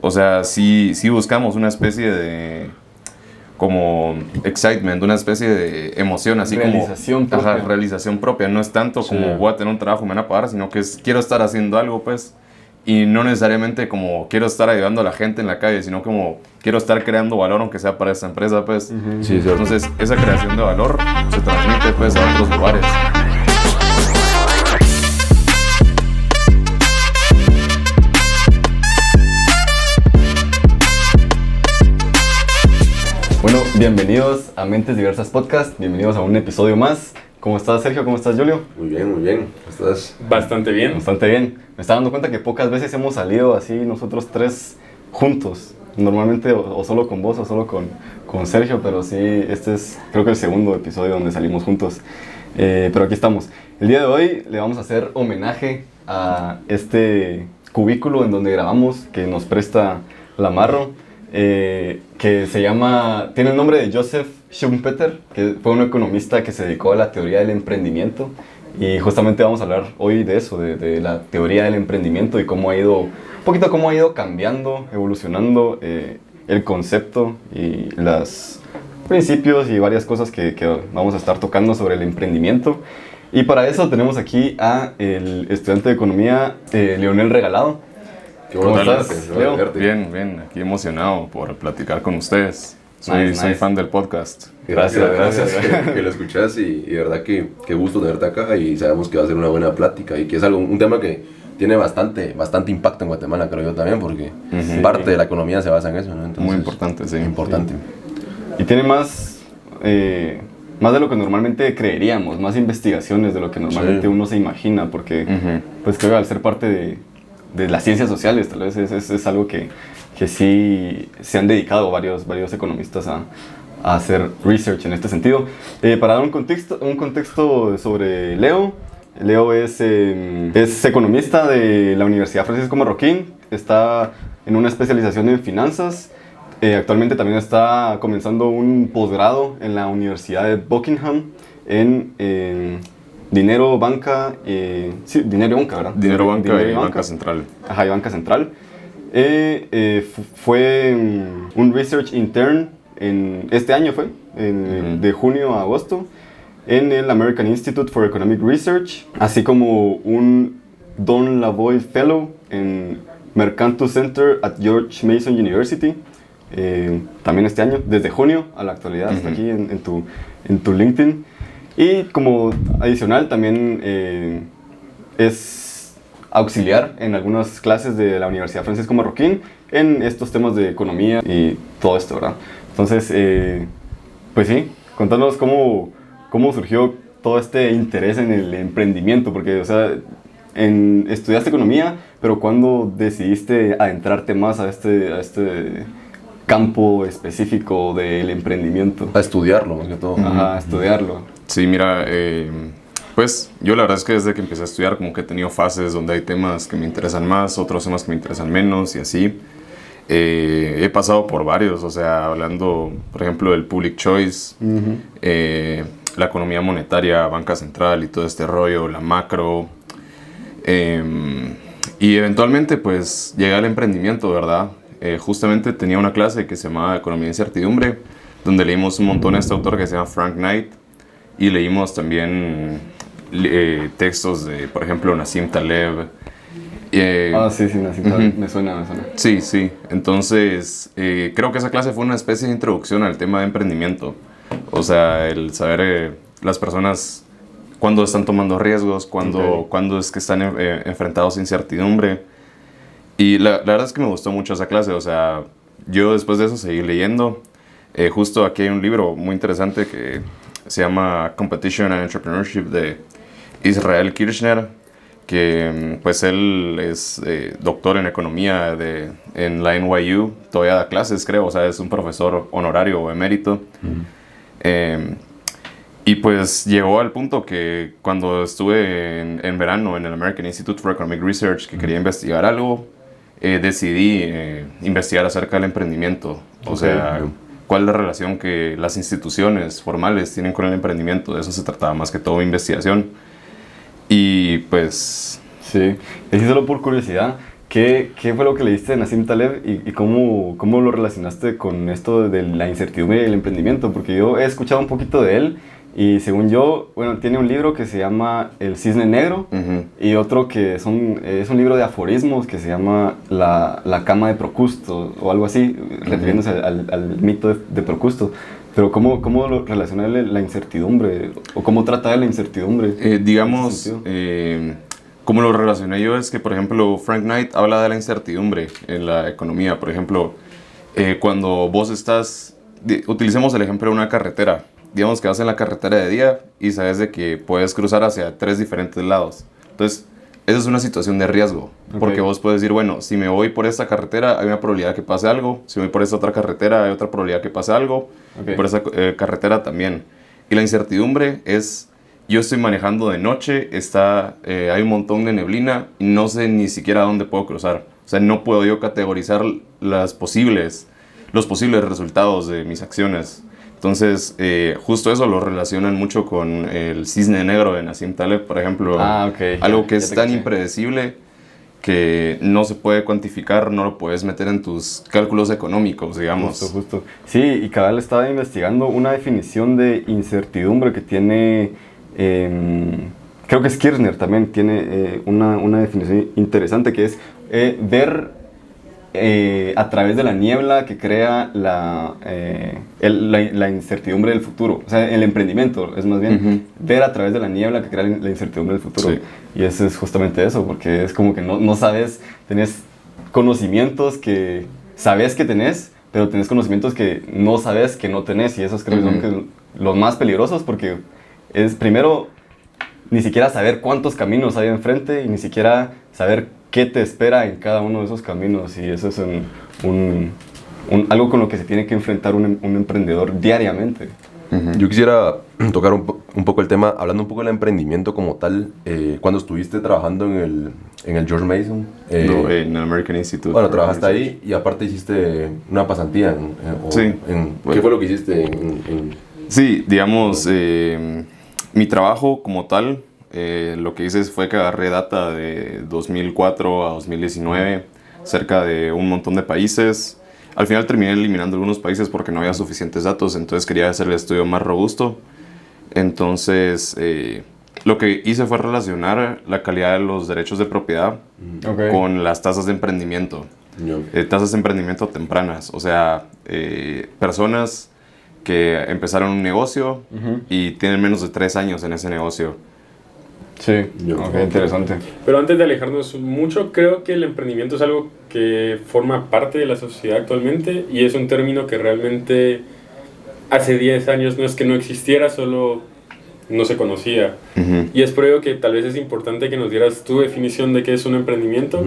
O sea, sí buscamos una especie de como excitement, una especie de emoción, así realización como propia. Realización propia. No es tanto Sí. como voy a tener un trabajo, me van a pagar, sino que quiero estar haciendo algo, pues, y no necesariamente como quiero estar ayudando a la gente en la calle, sino como quiero estar creando valor, aunque sea para esta empresa, pues. Sí, cierto. Entonces, esa creación de valor se transmite, pues, a otros lugares. Bueno, bienvenidos a Mentes Diversas Podcast, bienvenidos a un episodio más. ¿Cómo estás, Sergio? ¿Cómo estás, Julio? Muy bien, muy bien. ¿Estás? Bastante bien. Bastante bien. Me estaba dando cuenta que pocas veces hemos salido así nosotros tres juntos. Normalmente o solo con vos o solo con Sergio, pero sí, este es creo que el segundo episodio donde salimos juntos. Pero aquí estamos. El día de hoy le vamos a hacer homenaje a este cubículo en donde grabamos que nos presta Lamarro. Que tiene el nombre de Joseph Schumpeter, que fue un economista que se dedicó a la teoría del emprendimiento, y justamente vamos a hablar hoy de eso, de la teoría del emprendimiento y cómo ha ido cambiando, evolucionando el concepto y los principios y varias cosas que vamos a estar tocando sobre el emprendimiento. Y para eso tenemos aquí a el estudiante de economía Leonel Regalado. ¿Cómo estás, Leo? Bien, aquí emocionado por platicar con ustedes. Soy Nice. fan del podcast. Gracias. que lo escuchas y de verdad que gusto tenerte acá y sabemos que va a ser una buena plática y que es un tema que tiene bastante impacto en Guatemala, creo yo también, porque parte de la economía se basa en eso, ¿no? Entonces, Muy importante, sí. Importante. Y tiene más de lo que normalmente creeríamos, más investigaciones de lo que normalmente uno se imagina, porque pues creo que al ser parte de las ciencias sociales, tal vez es algo que sí se han dedicado varios economistas a hacer research en este sentido. Para dar un contexto sobre Leo es economista de la Universidad Francisco Marroquín, está en una especialización en finanzas, actualmente también está comenzando un posgrado en la Universidad de Buckingham en Dinero, banca, dinero y banca, ¿verdad? Dinero, banca y banca central. Ajá, y banca central. Fue un research intern este año de junio a agosto, en el American Institute for Economic Research, así como un Don Lavoie Fellow en Mercatus Center at George Mason University, también este año, desde junio a la actualidad, hasta aquí en tu LinkedIn. Y como adicional también es auxiliar en algunas clases de la Universidad Francisco Marroquín en estos temas de economía y todo esto, ¿verdad? Entonces, pues sí, contanos cómo surgió todo este interés en el emprendimiento, porque, o sea, estudiaste economía, pero ¿cuándo decidiste adentrarte más a este campo específico del emprendimiento? A estudiarlo, más que todo. Ajá, a estudiarlo. Sí, mira, pues yo la verdad es que desde que empecé a estudiar como que he tenido fases donde hay temas que me interesan más, otros temas que me interesan menos y así. He pasado por varios, o sea, hablando, por ejemplo, del public choice, la economía monetaria, banca central y todo este rollo, la macro. Y eventualmente pues llegué al emprendimiento, ¿verdad? Justamente tenía una clase que se llamaba Economía de Incertidumbre, donde leímos un montón a este autor que se llama Frank Knight, y leímos también textos de, por ejemplo, Nassim Taleb. Sí, Nassim Taleb, me suena. Sí. Entonces, creo que esa clase fue una especie de introducción al tema de emprendimiento. O sea, el saber las personas cuándo están tomando riesgos, cuándo es que están enfrentados a incertidumbre. Y la verdad es que me gustó mucho esa clase. O sea, yo después de eso seguí leyendo. Justo aquí hay un libro muy interesante que se llama Competition and Entrepreneurship de Israel Kirchner, que pues él es doctor en economía en la NYU, todavía da clases, creo, o sea, es un profesor honorario o emérito. Y pues llegó al punto que cuando estuve en verano en el American Institute for Economic Research, que quería investigar algo, decidí investigar acerca del emprendimiento. O sea, cuál es la relación que las instituciones formales tienen con el emprendimiento. De eso se trataba más que todo investigación. Y pues... Sí, es solo por curiosidad, ¿qué fue lo que leíste de Nassim Taleb y cómo lo relacionaste con esto de la incertidumbre y el emprendimiento? Porque yo he escuchado un poquito de él y según yo, bueno, tiene un libro que se llama El Cisne Negro y otro que es un libro de aforismos que se llama La Cama de Procusto o algo así, refiriéndose al mito de Procusto. Pero ¿cómo lo relaciona la incertidumbre? ¿O cómo trata de la incertidumbre? Digamos, como lo relacioné yo es que, por ejemplo, Frank Knight habla de la incertidumbre en la economía. Por ejemplo, cuando vos utilicemos el ejemplo de una carretera. Digamos que vas en la carretera de día y sabes de que puedes cruzar hacia 3 diferentes lados. Entonces, esa es una situación de riesgo. Porque vos puedes decir, bueno, si me voy por esta carretera hay una probabilidad que pase algo. Si me voy por esta otra carretera hay otra probabilidad que pase algo. Por esa carretera también. Y la incertidumbre es, yo estoy manejando de noche, hay un montón de neblina y no sé ni siquiera dónde puedo cruzar. O sea, no puedo yo categorizar los posibles resultados de mis acciones. Entonces, justo eso lo relacionan mucho con el cisne negro de Nassim Taleb, por ejemplo. Algo que es tan impredecible que no se puede cuantificar, no lo puedes meter en tus cálculos económicos, digamos. Justo. Sí, y cabal estaba investigando una definición de incertidumbre que tiene, creo que es Kirchner también, tiene una definición interesante que es ver a través de la niebla que crea la incertidumbre del futuro. O sea, el emprendimiento es más bien ver a través de la niebla que crea la incertidumbre del futuro. Sí. Y eso es justamente eso, porque es como que no sabes, tenés conocimientos que sabes que tenés, pero tenés conocimientos que no sabes que no tenés. Y esos creo que son los más peligrosos porque es primero ni siquiera saber cuántos caminos hay enfrente y ni siquiera saber qué te espera en cada uno de esos caminos, y eso es algo con lo que se tiene que enfrentar un emprendedor diariamente. Yo quisiera tocar un poco el tema, hablando un poco del emprendimiento como tal. Cuando estuviste trabajando en el George Mason, en el American Institute. Bueno, trabajaste ahí y aparte hiciste una pasantía. ¿Qué fue lo que hiciste? Sí, digamos, mi trabajo como tal, lo que hice fue que agarré data de 2004 a 2019, cerca de un montón de países. Al final terminé eliminando algunos países porque no había suficientes datos, entonces quería hacer el estudio más robusto. Entonces, lo que hice fue relacionar la calidad de los derechos de propiedad con las tasas de emprendimiento. Tasas de emprendimiento tempranas, o sea, personas que empezaron un negocio y tienen menos de 3 años en ese negocio. Sí, interesante. Pero antes de alejarnos mucho, creo que el emprendimiento es algo que forma parte de la sociedad actualmente y es un término que realmente hace 10 años no es que no existiera, solo no se conocía. Y es por ello que tal vez es importante que nos dieras tu definición de qué es un emprendimiento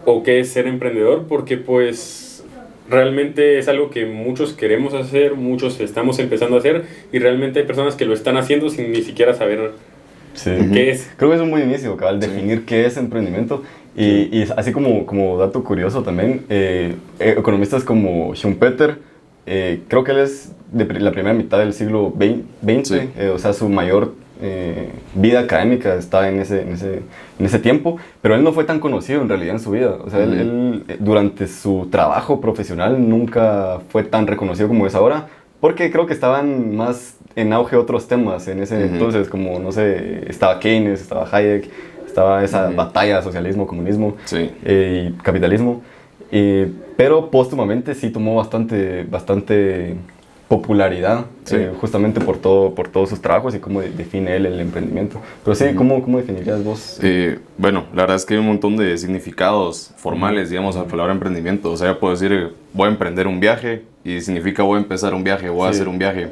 o qué es ser emprendedor, porque pues realmente es algo que muchos queremos hacer, muchos estamos empezando a hacer y realmente hay personas que lo están haciendo sin ni siquiera saber qué es. Creo que es un buen inicio, cabal, definir qué es emprendimiento. Y así como dato curioso también, economistas como Schumpeter, creo que él es de la primera mitad del siglo XX, o sea, su mayor vida académica está en ese tiempo, pero él no fue tan conocido en realidad en su vida. O sea, él durante su trabajo profesional nunca fue tan reconocido como es ahora, porque creo que estaban más en auge otros temas en ese entonces, como, no sé, estaba Keynes, estaba Hayek, estaba esa batalla socialismo-comunismo y capitalismo. Pero póstumamente sí tomó bastante popularidad, justamente por todos sus trabajos y cómo define él el emprendimiento. Pero sí, ¿cómo definirías vos? Bueno, la verdad es que hay un montón de significados formales, digamos, a la palabra emprendimiento. O sea, yo puedo decir, voy a emprender un viaje y significa voy a empezar un viaje, voy a hacer un viaje.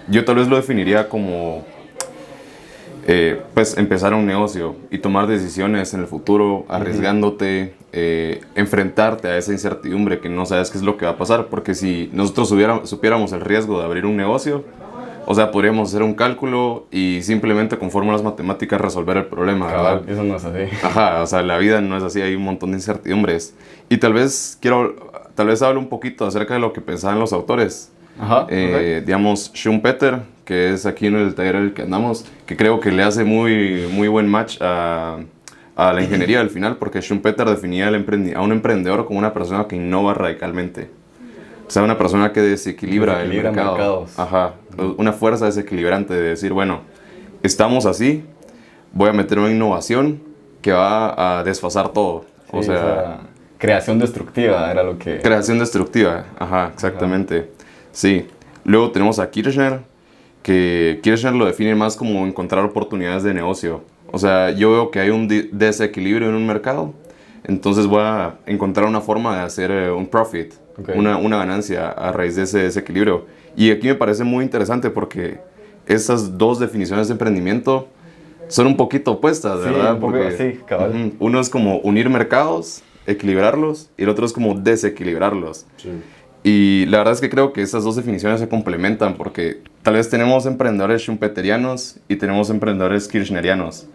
Yo tal vez lo definiría como pues empezar un negocio y tomar decisiones en el futuro, arriesgándote, enfrentarte a esa incertidumbre que no sabes qué es lo que va a pasar, porque si nosotros supiéramos el riesgo de abrir un negocio, o sea, podríamos hacer un cálculo y simplemente con fórmulas matemáticas resolver el problema, ¿verdad? Eso no es así. Ajá, o sea, la vida no es así, hay un montón de incertidumbres. Y tal vez hable un poquito acerca de lo que pensaban los autores. Digamos, Schumpeter, que es aquí en el taller en el que andamos, que creo que le hace muy buen match a a la ingeniería al final, porque Schumpeter definía a un emprendedor como una persona que innova radicalmente. O sea, una persona que desequilibra el mercado. mercados. Ajá, una fuerza desequilibrante de decir, bueno, estamos así, voy a meter una innovación que va a desfasar todo. Sí, o sea, creación destructiva era lo que... creación destructiva, ajá, exactamente. Ajá. Sí. Luego tenemos a Kirchner, que Kirchner lo define más como encontrar oportunidades de negocio. O sea, yo veo que hay un desequilibrio en un mercado, entonces voy a encontrar una forma de hacer un profit, una ganancia a raíz de ese desequilibrio. Y aquí me parece muy interesante porque esas dos definiciones de emprendimiento son un poquito opuestas, ¿verdad? Un poco, sí, cabal. Uno es como unir mercados, equilibrarlos, y el otro es como desequilibrarlos. Sí. Y la verdad es que creo que esas dos definiciones se complementan porque tal vez tenemos emprendedores schumpeterianos y tenemos emprendedores kirchnerianos.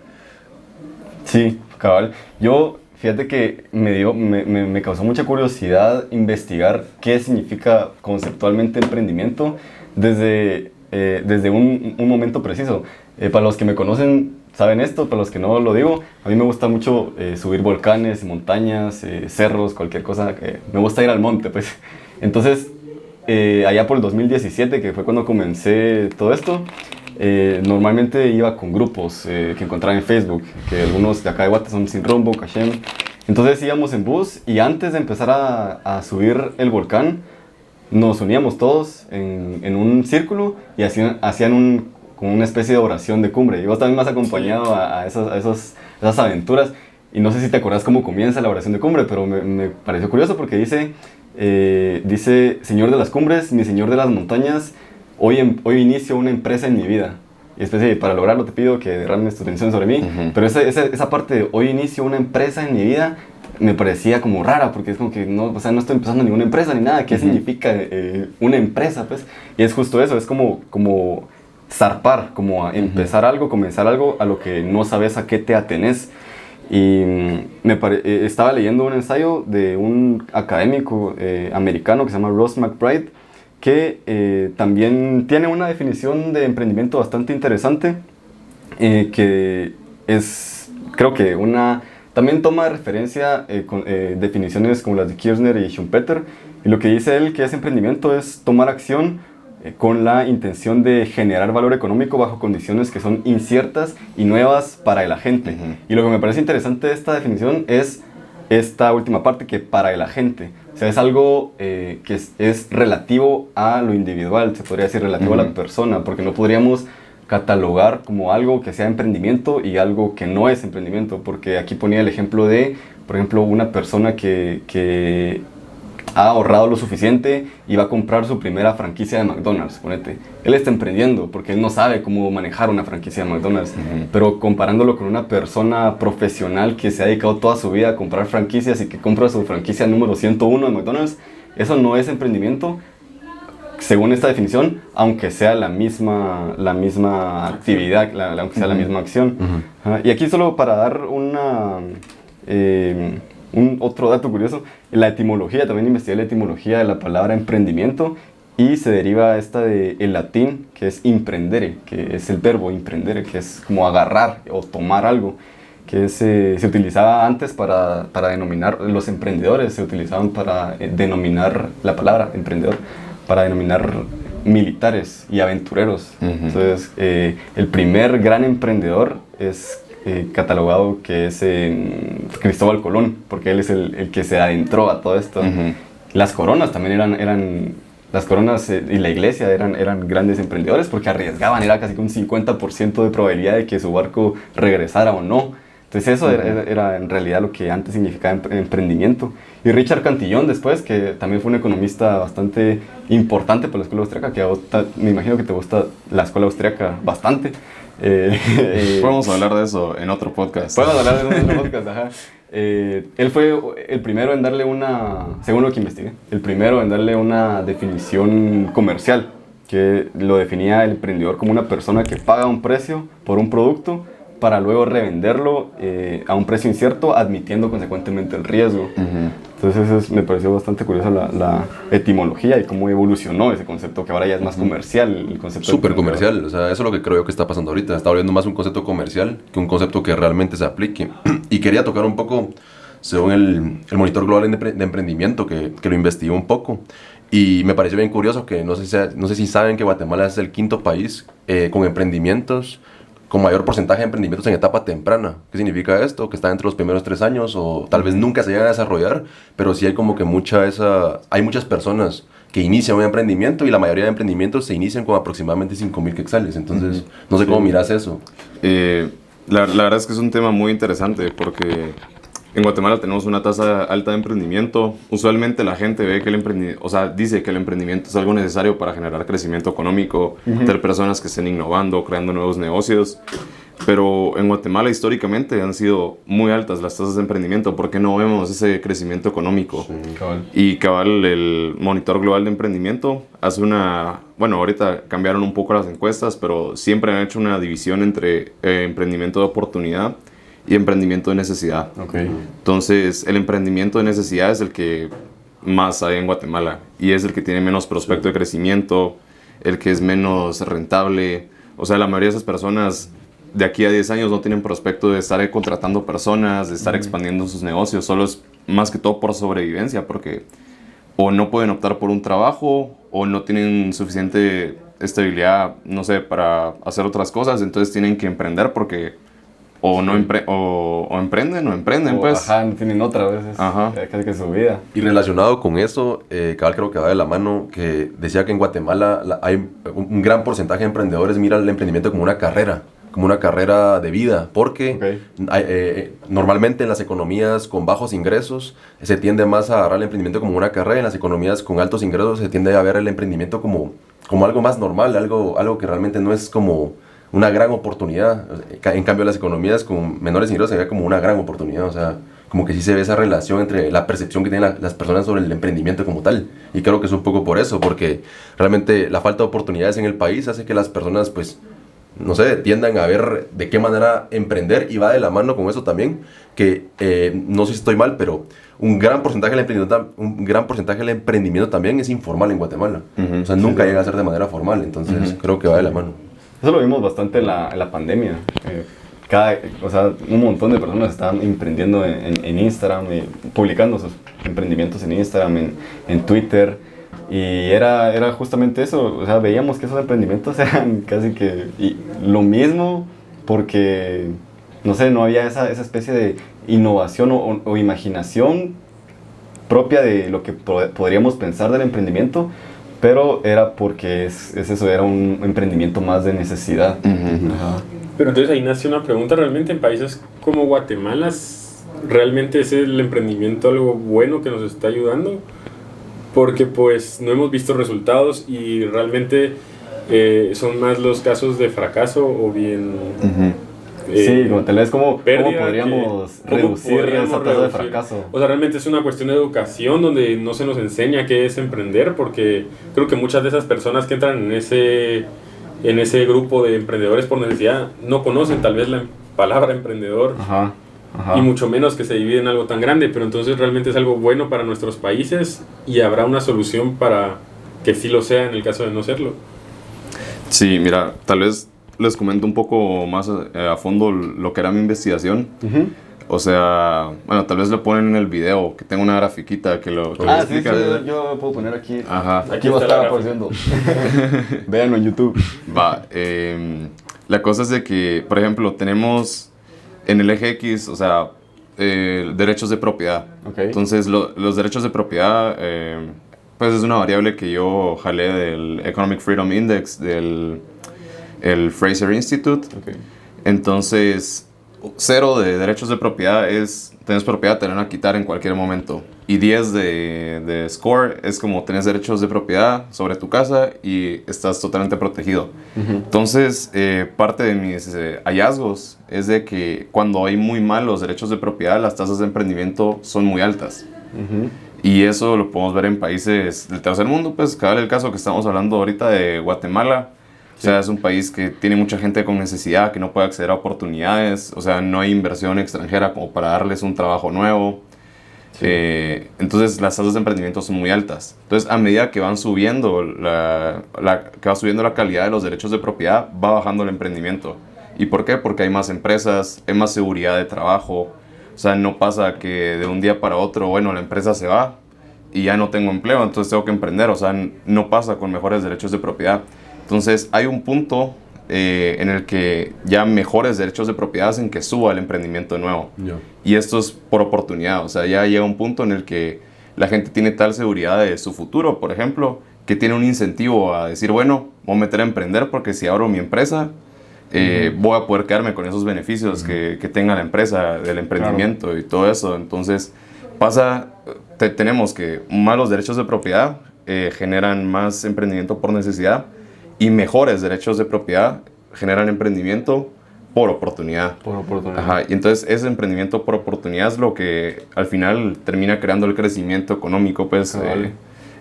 Sí, cabal. Yo, fíjate que me causó mucha curiosidad investigar qué significa conceptualmente emprendimiento desde un momento preciso. Para los que me conocen saben esto, para los que no lo digo, a mí me gusta mucho subir volcanes, montañas, cerros, cualquier cosa. Me gusta ir al monte, pues. Entonces, allá por el 2017, que fue cuando comencé todo esto, normalmente iba con grupos que encontraba en Facebook, que algunos de acá de Guate son Sin Rumbo, Cachem. Entonces íbamos en bus y antes de empezar a subir el volcán, nos uníamos todos en un círculo y hacían como una especie de oración de cumbre. Y vos también me has acompañado a esas aventuras. Y no sé si te acuerdas cómo comienza la oración de cumbre, pero me pareció curioso porque dice, Señor de las cumbres, mi Señor de las montañas, hoy inicio una empresa en mi vida. Y después, para lograrlo te pido que derrames tu atención sobre mí. Uh-huh. Pero esa parte de hoy inicio una empresa en mi vida me parecía como rara, porque es como que no estoy empezando ninguna empresa ni nada. ¿Qué significa una empresa? Pues? Y es justo eso, es como zarpar, como a empezar algo, comenzar algo a lo que no sabes a qué te atenés. Y estaba leyendo un ensayo de un académico americano que se llama Ross McBride, que también tiene una definición de emprendimiento bastante interesante, que es, creo que también toma de referencia definiciones como las de Kirchner y Schumpeter, y lo que dice él que es emprendimiento es tomar acción con la intención de generar valor económico bajo condiciones que son inciertas y nuevas para el agente. Uh-huh. Y lo que me parece interesante de esta definición es esta última parte, que para el agente. O sea, es algo que es relativo a lo individual, se podría decir relativo a la persona, porque no podríamos catalogar como algo que sea emprendimiento y algo que no es emprendimiento, porque aquí ponía el ejemplo de, por ejemplo, una persona que ha ahorrado lo suficiente y va a comprar su primera franquicia de McDonald's, ponete. Él está emprendiendo porque él no sabe cómo manejar una franquicia de McDonald's, pero comparándolo con una persona profesional que se ha dedicado toda su vida a comprar franquicias y que compra su franquicia número 101 de McDonald's, eso no es emprendimiento, según esta definición, aunque sea la misma actividad, aunque sea la misma acción. Y aquí solo para dar otro dato curioso, la etimología, también investigué la etimología de la palabra emprendimiento y se deriva el latín, que es imprendere, que es el verbo imprendere, que es como agarrar o tomar algo, que se utilizaba antes para denominar los emprendedores, se utilizaban para denominar la palabra emprendedor, para denominar militares y aventureros. Entonces, el primer gran emprendedor es catalogado que es Cristóbal Colón, porque él es el que se adentró a todo esto. Las coronas también eran las coronas y la iglesia eran grandes emprendedores porque arriesgaban, era casi que un 50% de probabilidad de que su barco regresara o no. Entonces eso era en realidad lo que antes significaba emprendimiento. Y Richard Cantillon después, que también fue un economista bastante importante para la escuela austríaca, que me imagino que te gusta la escuela austríaca bastante. Podemos hablar de eso en otro podcast. Podemos hablar de eso en otro podcast, ajá. Él fue el primero en darle según lo que investigué, el primero en darle una definición comercial, que lo definía el emprendedor como una persona que paga un precio por un producto para luego revenderlo a un precio incierto, admitiendo consecuentemente el riesgo. Entonces me pareció bastante curiosa la etimología y cómo evolucionó ese concepto, que ahora ya es más comercial. El concepto súper comercial, o sea, eso es lo que creo yo que está pasando ahorita. Está volviendo más un concepto comercial que un concepto que realmente se aplique. Y quería tocar un poco, según el Monitor Global de Emprendimiento, que lo investigó un poco. Y me pareció bien curioso que no sé si saben que Guatemala es el 5º país con emprendimientos, con mayor porcentaje de emprendimientos en etapa temprana. ¿Qué significa esto? Que está entre los primeros 3 años o tal vez nunca se llegan a desarrollar, pero sí hay como que hay muchas personas que inician un emprendimiento y la mayoría de emprendimientos se inician con aproximadamente 5,000 quetzales. Entonces, no sé cómo miras eso. La verdad es que es un tema muy interesante porque en Guatemala tenemos una tasa alta de emprendimiento. Usualmente la gente ve que dice que el emprendimiento es algo necesario para generar crecimiento económico, tener personas que estén innovando, creando nuevos negocios. Pero en Guatemala históricamente han sido muy altas las tasas de emprendimiento porque no vemos ese crecimiento económico. Sí, cabal. Y cabal, el Monitor Global de Emprendimiento hace ahorita cambiaron un poco las encuestas, pero siempre han hecho una división entre emprendimiento de oportunidad y emprendimiento de necesidad. Okay. Entonces, el emprendimiento de necesidad es el que más hay en Guatemala y es el que tiene menos prospecto de crecimiento, el que es menos rentable. O sea, la mayoría de esas personas de aquí a 10 años no tienen prospecto de estar contratando personas, de estar expandiendo sus negocios, solo es más que todo por sobrevivencia, porque o no pueden optar por un trabajo o no tienen suficiente estabilidad, no sé, para hacer otras cosas, entonces tienen que emprender porque o emprenden, pues. Ajá, no tienen otra vez, casi que su vida. Y relacionado con eso, cabal creo que va de la mano, que decía que en Guatemala hay un gran porcentaje de emprendedores mira el emprendimiento como una carrera de vida, porque normalmente en las economías con bajos ingresos se tiende más a agarrar el emprendimiento como una carrera, en las economías con altos ingresos se tiende a ver el emprendimiento como algo más normal, algo que realmente no es como una gran oportunidad. En cambio, las economías con menores ingresos se ve como una gran oportunidad, o sea, como que sí se ve esa relación entre la percepción que tienen las personas sobre el emprendimiento como tal. Y creo que es un poco por eso, porque realmente la falta de oportunidades en el país hace que las personas, pues, no sé, tiendan a ver de qué manera emprender, y va de la mano con eso también, que no sé si estoy mal, pero un gran porcentaje del emprendimiento también es informal en Guatemala. O sea, nunca llega a ser de manera formal, entonces creo que va de la mano. Eso lo vimos bastante en la pandemia. Un montón de personas estaban emprendiendo en Instagram, publicando sus emprendimientos en Instagram, en Twitter. Y era justamente eso, o sea, veíamos que esos emprendimientos eran casi que lo mismo, porque, no sé, no había esa especie de innovación o imaginación propia de lo que podríamos pensar del emprendimiento, pero era porque es eso, era un emprendimiento más de necesidad. Ajá. Pero entonces ahí nace una pregunta, ¿realmente en países como Guatemala realmente es el emprendimiento algo bueno que nos está ayudando? Porque pues no hemos visto resultados y realmente son más los casos de fracaso o bien... sí, como tal vez cómo podríamos reducir esa tasa de fracaso. O sea, realmente es una cuestión de educación donde no se nos enseña qué es emprender, porque creo que muchas de esas personas que entran en ese grupo de emprendedores por necesidad no conocen tal vez la palabra emprendedor. Ajá. Y mucho menos que se divide en algo tan grande, pero entonces realmente es algo bueno para nuestros países y habrá una solución para que sí lo sea en el caso de no serlo. Sí, mira, tal vez les comento un poco más a fondo lo que era mi investigación. O sea, bueno, tal vez lo ponen en el video, que tengo una grafiquita que lo explica. Sí, yo puedo poner aquí. Ajá. Aquí va a estar apareciendo. Véanlo en YouTube. Va, la cosa es de que, por ejemplo, tenemos en el eje X, o sea, derechos de propiedad. Okay. Entonces, los derechos de propiedad, pues es una variable que yo jalé del Economic Freedom Index, del Fraser Institute. Okay. Entonces, 0 de derechos de propiedad es, tenés propiedad, te la van a quitar en cualquier momento. Y 10 de score es como tenés derechos de propiedad sobre tu casa y estás totalmente protegido. Entonces, parte de mis hallazgos es de que cuando hay muy malos derechos de propiedad, las tasas de emprendimiento son muy altas. Y eso lo podemos ver en países del tercer mundo, pues, cabal el caso que estamos hablando ahorita de Guatemala. O sea, es un país que tiene mucha gente con necesidad, que no puede acceder a oportunidades, o sea, no hay inversión extranjera como para darles un trabajo nuevo. Sí. Entonces las tasas de emprendimiento son muy altas. Entonces a medida que van subiendo que va subiendo la calidad de los derechos de propiedad, va bajando el emprendimiento. ¿Y por qué? Porque hay más empresas, hay más seguridad de trabajo. O sea, no pasa que de un día para otro, bueno, la empresa se va y ya no tengo empleo, entonces tengo que emprender. O sea, no pasa con mejores derechos de propiedad. Entonces hay un punto en el que ya mejores derechos de propiedad hacen que suba el emprendimiento nuevo. Yeah. Y esto es por oportunidad. O sea, ya llega un punto en el que la gente tiene tal seguridad de su futuro, por ejemplo, que tiene un incentivo a decir, bueno, voy a meter a emprender porque si abro mi empresa, voy a poder quedarme con esos beneficios que tenga la empresa del emprendimiento. Claro. Y todo eso. Entonces tenemos que malos derechos de propiedad generan más emprendimiento por necesidad, y mejores derechos de propiedad generan emprendimiento por oportunidad. Por oportunidad. Ajá, y entonces ese emprendimiento por oportunidad es lo que al final termina creando el crecimiento económico, pues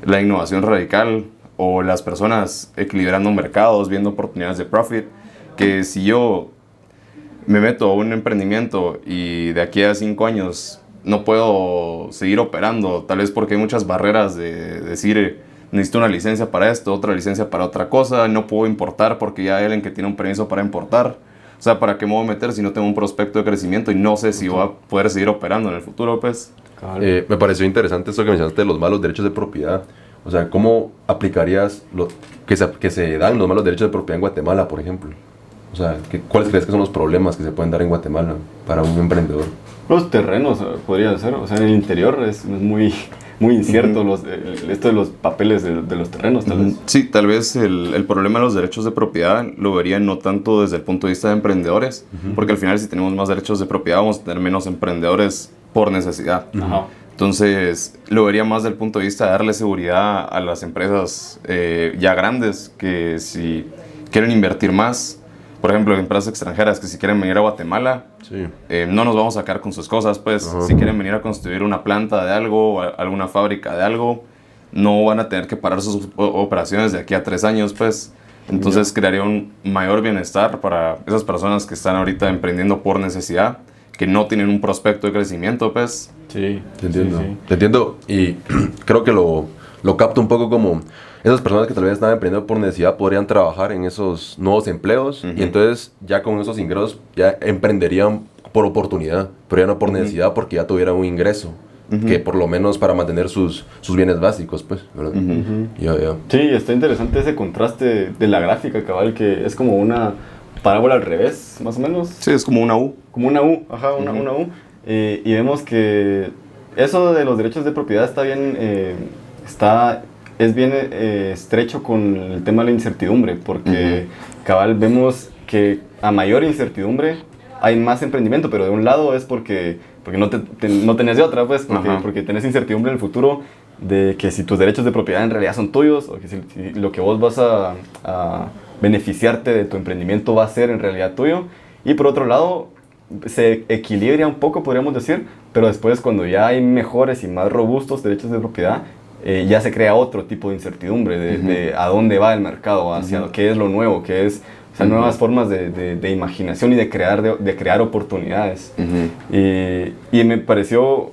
la innovación radical, o las personas equilibrando mercados, viendo oportunidades de profit. Que si yo me meto a un emprendimiento y de aquí a 5 años no puedo seguir operando, tal vez porque hay muchas barreras de decir, necesito una licencia para esto, otra licencia para otra cosa, no puedo importar porque ya hay alguien que tiene un permiso para importar. O sea, ¿para qué me voy a meter si no tengo un prospecto de crecimiento y no sé si voy a poder seguir operando en el futuro, pues? Me pareció interesante esto que mencionaste de los malos derechos de propiedad. O sea, ¿cómo aplicarías que se dan los malos derechos de propiedad en Guatemala, por ejemplo? O sea, ¿cuáles crees que son los problemas que se pueden dar en Guatemala para un emprendedor? Los terrenos podrían ser, o sea, en el interior es muy incierto esto de los papeles de los terrenos, tal vez. Sí, tal vez el problema de los derechos de propiedad lo verían no tanto desde el punto de vista de emprendedores, porque al final si tenemos más derechos de propiedad vamos a tener menos emprendedores por necesidad. Entonces lo vería más desde el punto de vista de darle seguridad a las empresas ya grandes, que si quieren invertir más, por ejemplo, empresas extranjeras que si quieren venir a Guatemala, no nos vamos a sacar con sus cosas, pues. Si quieren venir a construir una planta de algo, alguna fábrica de algo, no van a tener que parar sus operaciones de aquí a 3 años, pues. Entonces crearía un mayor bienestar para esas personas que están ahorita emprendiendo por necesidad, que no tienen un prospecto de crecimiento, pues. Sí, te entiendo. Sí. Te entiendo, y creo que lo capto un poco como esas personas que tal vez están emprendiendo por necesidad podrían trabajar en esos nuevos empleos, y entonces ya con esos ingresos ya emprenderían por oportunidad, pero ya no por necesidad, porque ya tuvieran un ingreso que por lo menos para mantener sus bienes básicos, pues, ¿verdad? Sí, está interesante ese contraste de la gráfica, cabal, que es como una parábola al revés, más o menos. Sí, es como una U. Como una U, ajá, una U. Y vemos que eso de los derechos de propiedad está bien, es bien estrecho con el tema de la incertidumbre, porque cabal vemos que a mayor incertidumbre hay más emprendimiento, pero de un lado es porque no tenés de otra, pues, porque tenés incertidumbre en el futuro de que si tus derechos de propiedad en realidad son tuyos, o que si lo que vos vas a beneficiarte de tu emprendimiento va a ser en realidad tuyo. Y por otro lado, se equilibra un poco, podríamos decir, pero después cuando ya hay mejores y más robustos derechos de propiedad, ya se crea otro tipo de incertidumbre de a dónde va el mercado, hacia qué es lo nuevo, qué es, o sea, nuevas formas de imaginación y de crear oportunidades. Y me pareció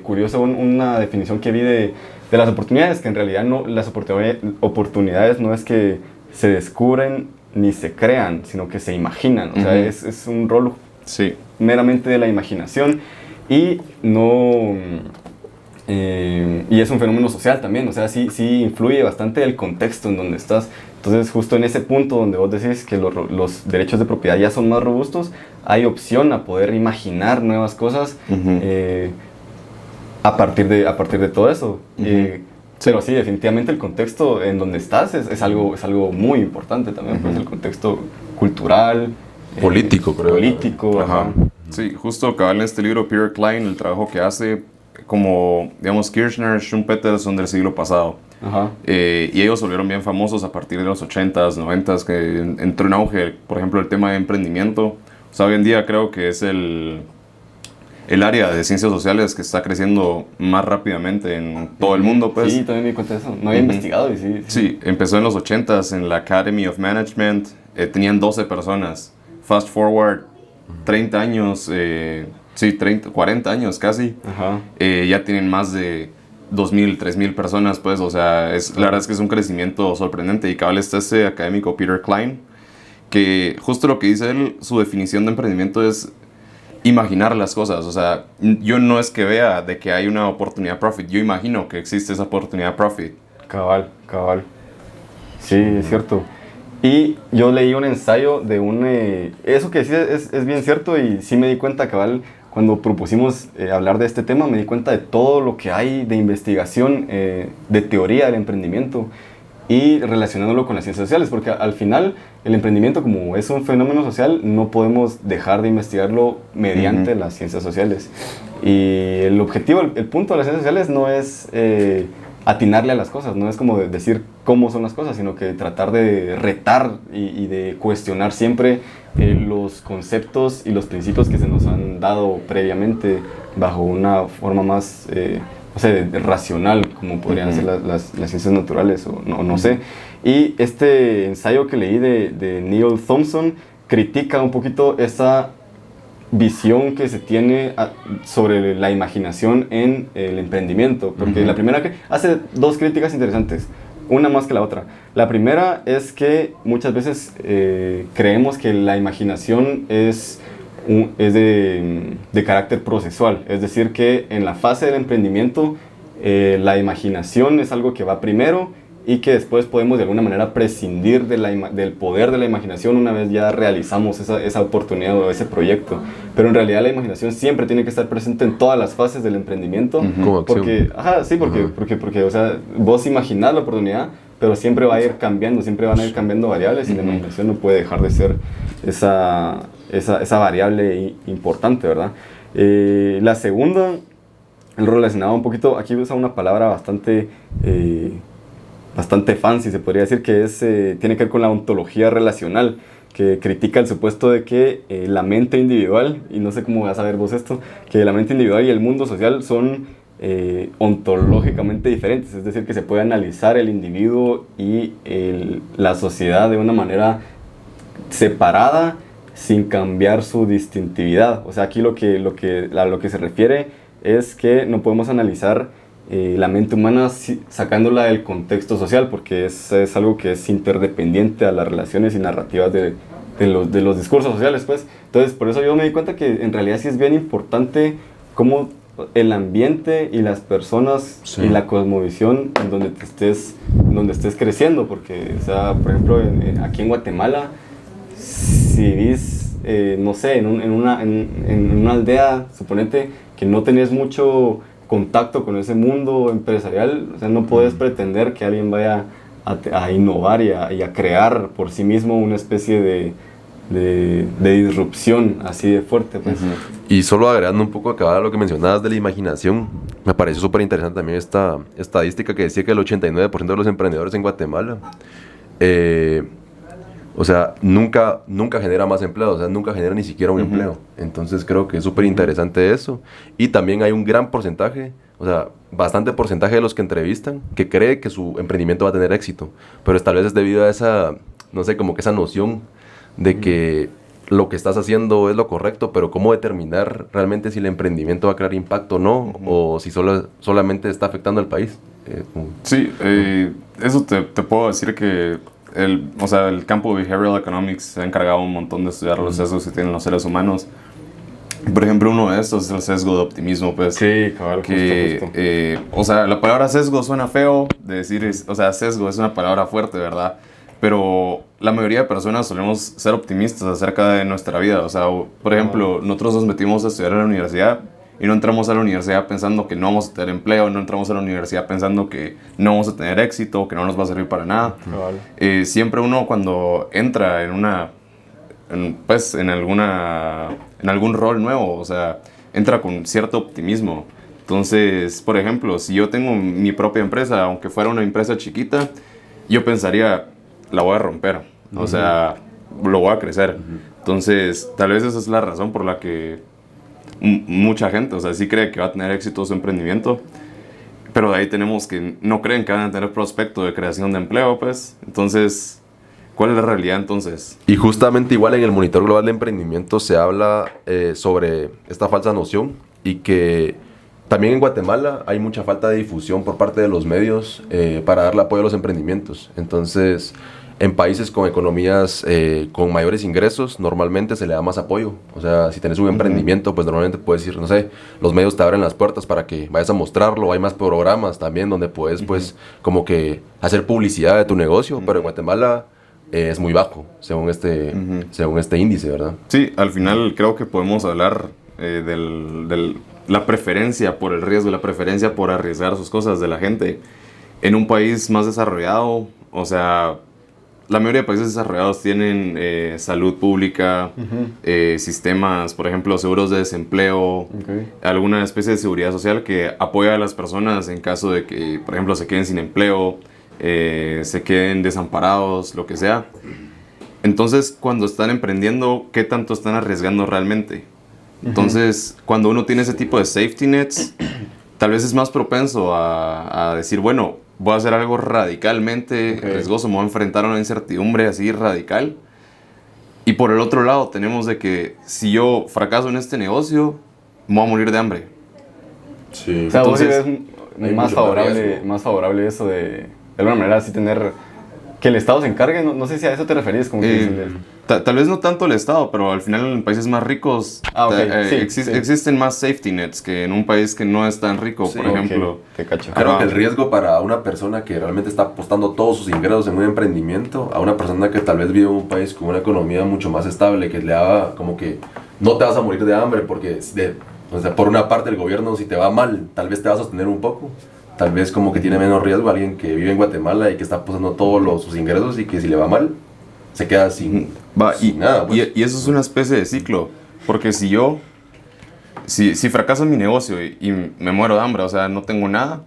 curioso una definición que vi de las oportunidades, que en realidad las oportunidades no es que se descubren ni se crean, sino que se imaginan. O sea, es un rol meramente de la imaginación, y no... y es un fenómeno social también, o sea, sí influye bastante el contexto en donde estás. Entonces, justo en ese punto donde vos decís que los derechos de propiedad ya son más robustos, hay opción a poder imaginar nuevas cosas a partir de todo eso. Pero sí, definitivamente el contexto en donde estás es algo muy importante también, pues el contexto cultural, político, creo. Político, ajá. Sí, justo cabal en este libro, Peter Klein, el trabajo que hace, como, digamos, Kirchner, Schumpeter son del siglo pasado. Y ellos se volvieron bien famosos a partir de los 80s, 90s, que entró en auge, por ejemplo, el tema de emprendimiento. O sea, hoy en día creo que es el el área de ciencias sociales que está creciendo más rápidamente en todo el mundo, pues. Sí, también me di cuenta de eso. No había investigado y sí. Sí, empezó en los 80s en la Academy of Management. Tenían 12 personas. Fast forward, 30 años, 40 años casi. Ajá. Ya tienen más de 2.000, 3.000 personas, pues. O sea, la verdad es que es un crecimiento sorprendente. Y cabal está este académico Peter Klein, que justo lo que dice él, su definición de emprendimiento es imaginar las cosas. O sea, yo no es que vea de que hay una oportunidad profit, yo imagino que existe esa oportunidad profit. Cabal. Sí, es cierto. Y yo leí un ensayo de eso que decís es bien cierto, y sí me di cuenta, cabal, cuando propusimos hablar de este tema, me di cuenta de todo lo que hay de investigación, de teoría del emprendimiento, y relacionándolo con las ciencias sociales, porque al final el emprendimiento, como es un fenómeno social, no podemos dejar de investigarlo mediante las ciencias sociales. Y el objetivo, el punto de las ciencias sociales no es atinarle a las cosas, no es como decir cómo son las cosas, sino que tratar de retar y de cuestionar siempre los conceptos y los principios que se nos han dado previamente bajo una forma más racional, como podrían ser las ciencias naturales, o no sé. Y este ensayo que leí de Neil Thompson critica un poquito esa visión que se tiene sobre la imaginación en el emprendimiento, porque la primera que hace dos críticas interesantes, una más que la otra. La primera es que muchas veces creemos que la imaginación es de carácter procesual, es decir, que en la fase del emprendimiento la imaginación es algo que va primero y que después podemos de alguna manera prescindir del poder de la imaginación una vez ya realizamos esa oportunidad o ese proyecto. Pero en realidad la imaginación siempre tiene que estar presente en todas las fases del emprendimiento. Como acción. Porque o sea, vos imaginás la oportunidad, pero siempre va a ir cambiando, siempre van a ir cambiando variables, y la imaginación no puede dejar de ser esa variable importante, ¿verdad? La segunda, el relacionado un poquito, aquí usa una palabra bastante fancy, se podría decir, que tiene que ver con la ontología relacional, que critica el supuesto de que la mente individual, y no sé cómo vas a ver vos esto, que la mente individual y el mundo social son ontológicamente diferentes, es decir, que se puede analizar el individuo y la sociedad de una manera separada sin cambiar su distintividad. O sea, aquí a lo que se refiere es que no podemos analizar la mente humana sacándola del contexto social, porque es algo que es interdependiente a las relaciones y narrativas de los discursos sociales, pues. Entonces, por eso yo me di cuenta que en realidad sí es bien importante cómo el ambiente y las personas y la cosmovisión en donde estés creciendo, porque, o sea, por ejemplo, aquí en Guatemala, si vivís, no sé, en una aldea, suponete que no tenés mucho contacto con ese mundo empresarial, o sea, no puedes pretender que alguien vaya a innovar y a crear por sí mismo una especie de disrupción así de fuerte, pues. Y solo agregando un poco a lo que mencionabas de la imaginación, me pareció súper interesante también esta estadística que decía que el 89% de los emprendedores en Guatemala o sea, nunca genera más empleo, o sea, nunca genera ni siquiera un empleo. Entonces creo que es súper interesante eso. Y también hay un gran porcentaje, o sea, bastante porcentaje de los que entrevistan que cree que su emprendimiento va a tener éxito. Pero tal vez es debido a esa, no sé, como que esa noción de que lo que estás haciendo es lo correcto, pero cómo determinar realmente si el emprendimiento va a crear impacto o no, o si solamente está afectando al país. Sí, eso te puedo decir que el campo de Behavioral Economics se ha encargado un montón de estudiar los sesgos que tienen los seres humanos. Por ejemplo, uno de estos es el sesgo de optimismo, pues. Sí, cabal, justo. O sea, la palabra sesgo suena feo de decir, o sea, sesgo es una palabra fuerte, ¿verdad? Pero la mayoría de personas solemos ser optimistas acerca de nuestra vida. O sea, por ejemplo, nosotros nos metimos a estudiar en la universidad y no entramos a la universidad pensando que no vamos a tener empleo, no entramos a la universidad pensando que no vamos a tener éxito, que no nos va a servir para nada. Siempre uno cuando entra en algún rol nuevo, o sea, entra con cierto optimismo. Entonces, por ejemplo, si yo tengo mi propia empresa, aunque fuera una empresa chiquita, yo pensaría, la voy a romper, o sea, lo voy a crecer. Entonces, tal vez esa es la razón por la que mucha gente, o sea, sí cree que va a tener éxito su emprendimiento, pero de ahí tenemos que no creen que van a tener prospecto de creación de empleo, pues. Entonces, ¿cuál es la realidad entonces? Y justamente igual en el Monitor Global de Emprendimiento se habla sobre esta falsa noción y que también en Guatemala hay mucha falta de difusión por parte de los medios para darle apoyo a los emprendimientos. Entonces, en países con economías con mayores ingresos, normalmente se le da más apoyo. O sea, si tienes un emprendimiento, pues normalmente puedes ir, no sé, los medios te abren las puertas para que vayas a mostrarlo. Hay más programas también donde puedes, pues, como que hacer publicidad de tu negocio. Pero en Guatemala es muy bajo, según este índice, ¿verdad? Sí, al final creo que podemos hablar la preferencia por el riesgo, la preferencia por arriesgar sus cosas de la gente. En un país más desarrollado, o sea, la mayoría de países desarrollados tienen salud pública, sistemas, por ejemplo, seguros de desempleo, alguna especie de seguridad social que apoya a las personas en caso de que, por ejemplo, se queden sin empleo, se queden desamparados, lo que sea. Entonces, cuando están emprendiendo, ¿qué tanto están arriesgando realmente? Entonces, cuando uno tiene ese tipo de safety nets, tal vez es más propenso a decir, bueno, voy a hacer algo radicalmente riesgoso, me voy a enfrentar a una incertidumbre así radical. Y por el otro lado tenemos de que si yo fracaso en este negocio, me voy a morir de hambre. Sí. O sea, entonces, vos ves más favorable eso de alguna manera así tener que el Estado se encargue, no sé si a eso te referís. Como que tal vez no tanto el Estado, pero al final en países más ricos existen más safety nets que en un país que no es tan rico, por ejemplo. Te cacho. Creo que el riesgo para una persona que realmente está apostando todos sus ingresos en un emprendimiento, a una persona que tal vez vive en un país con una economía mucho más estable, que le haga como que no te vas a morir de hambre, porque o sea, por una parte el gobierno, si te va mal, tal vez te va a sostener un poco. Tal vez como que tiene menos riesgo alguien que vive en Guatemala y que está apostando todos sus ingresos y que si le va mal, se queda sin nada. Pues. Y eso es una especie de ciclo, porque si fracaso en mi negocio y me muero de hambre, o sea, no tengo nada,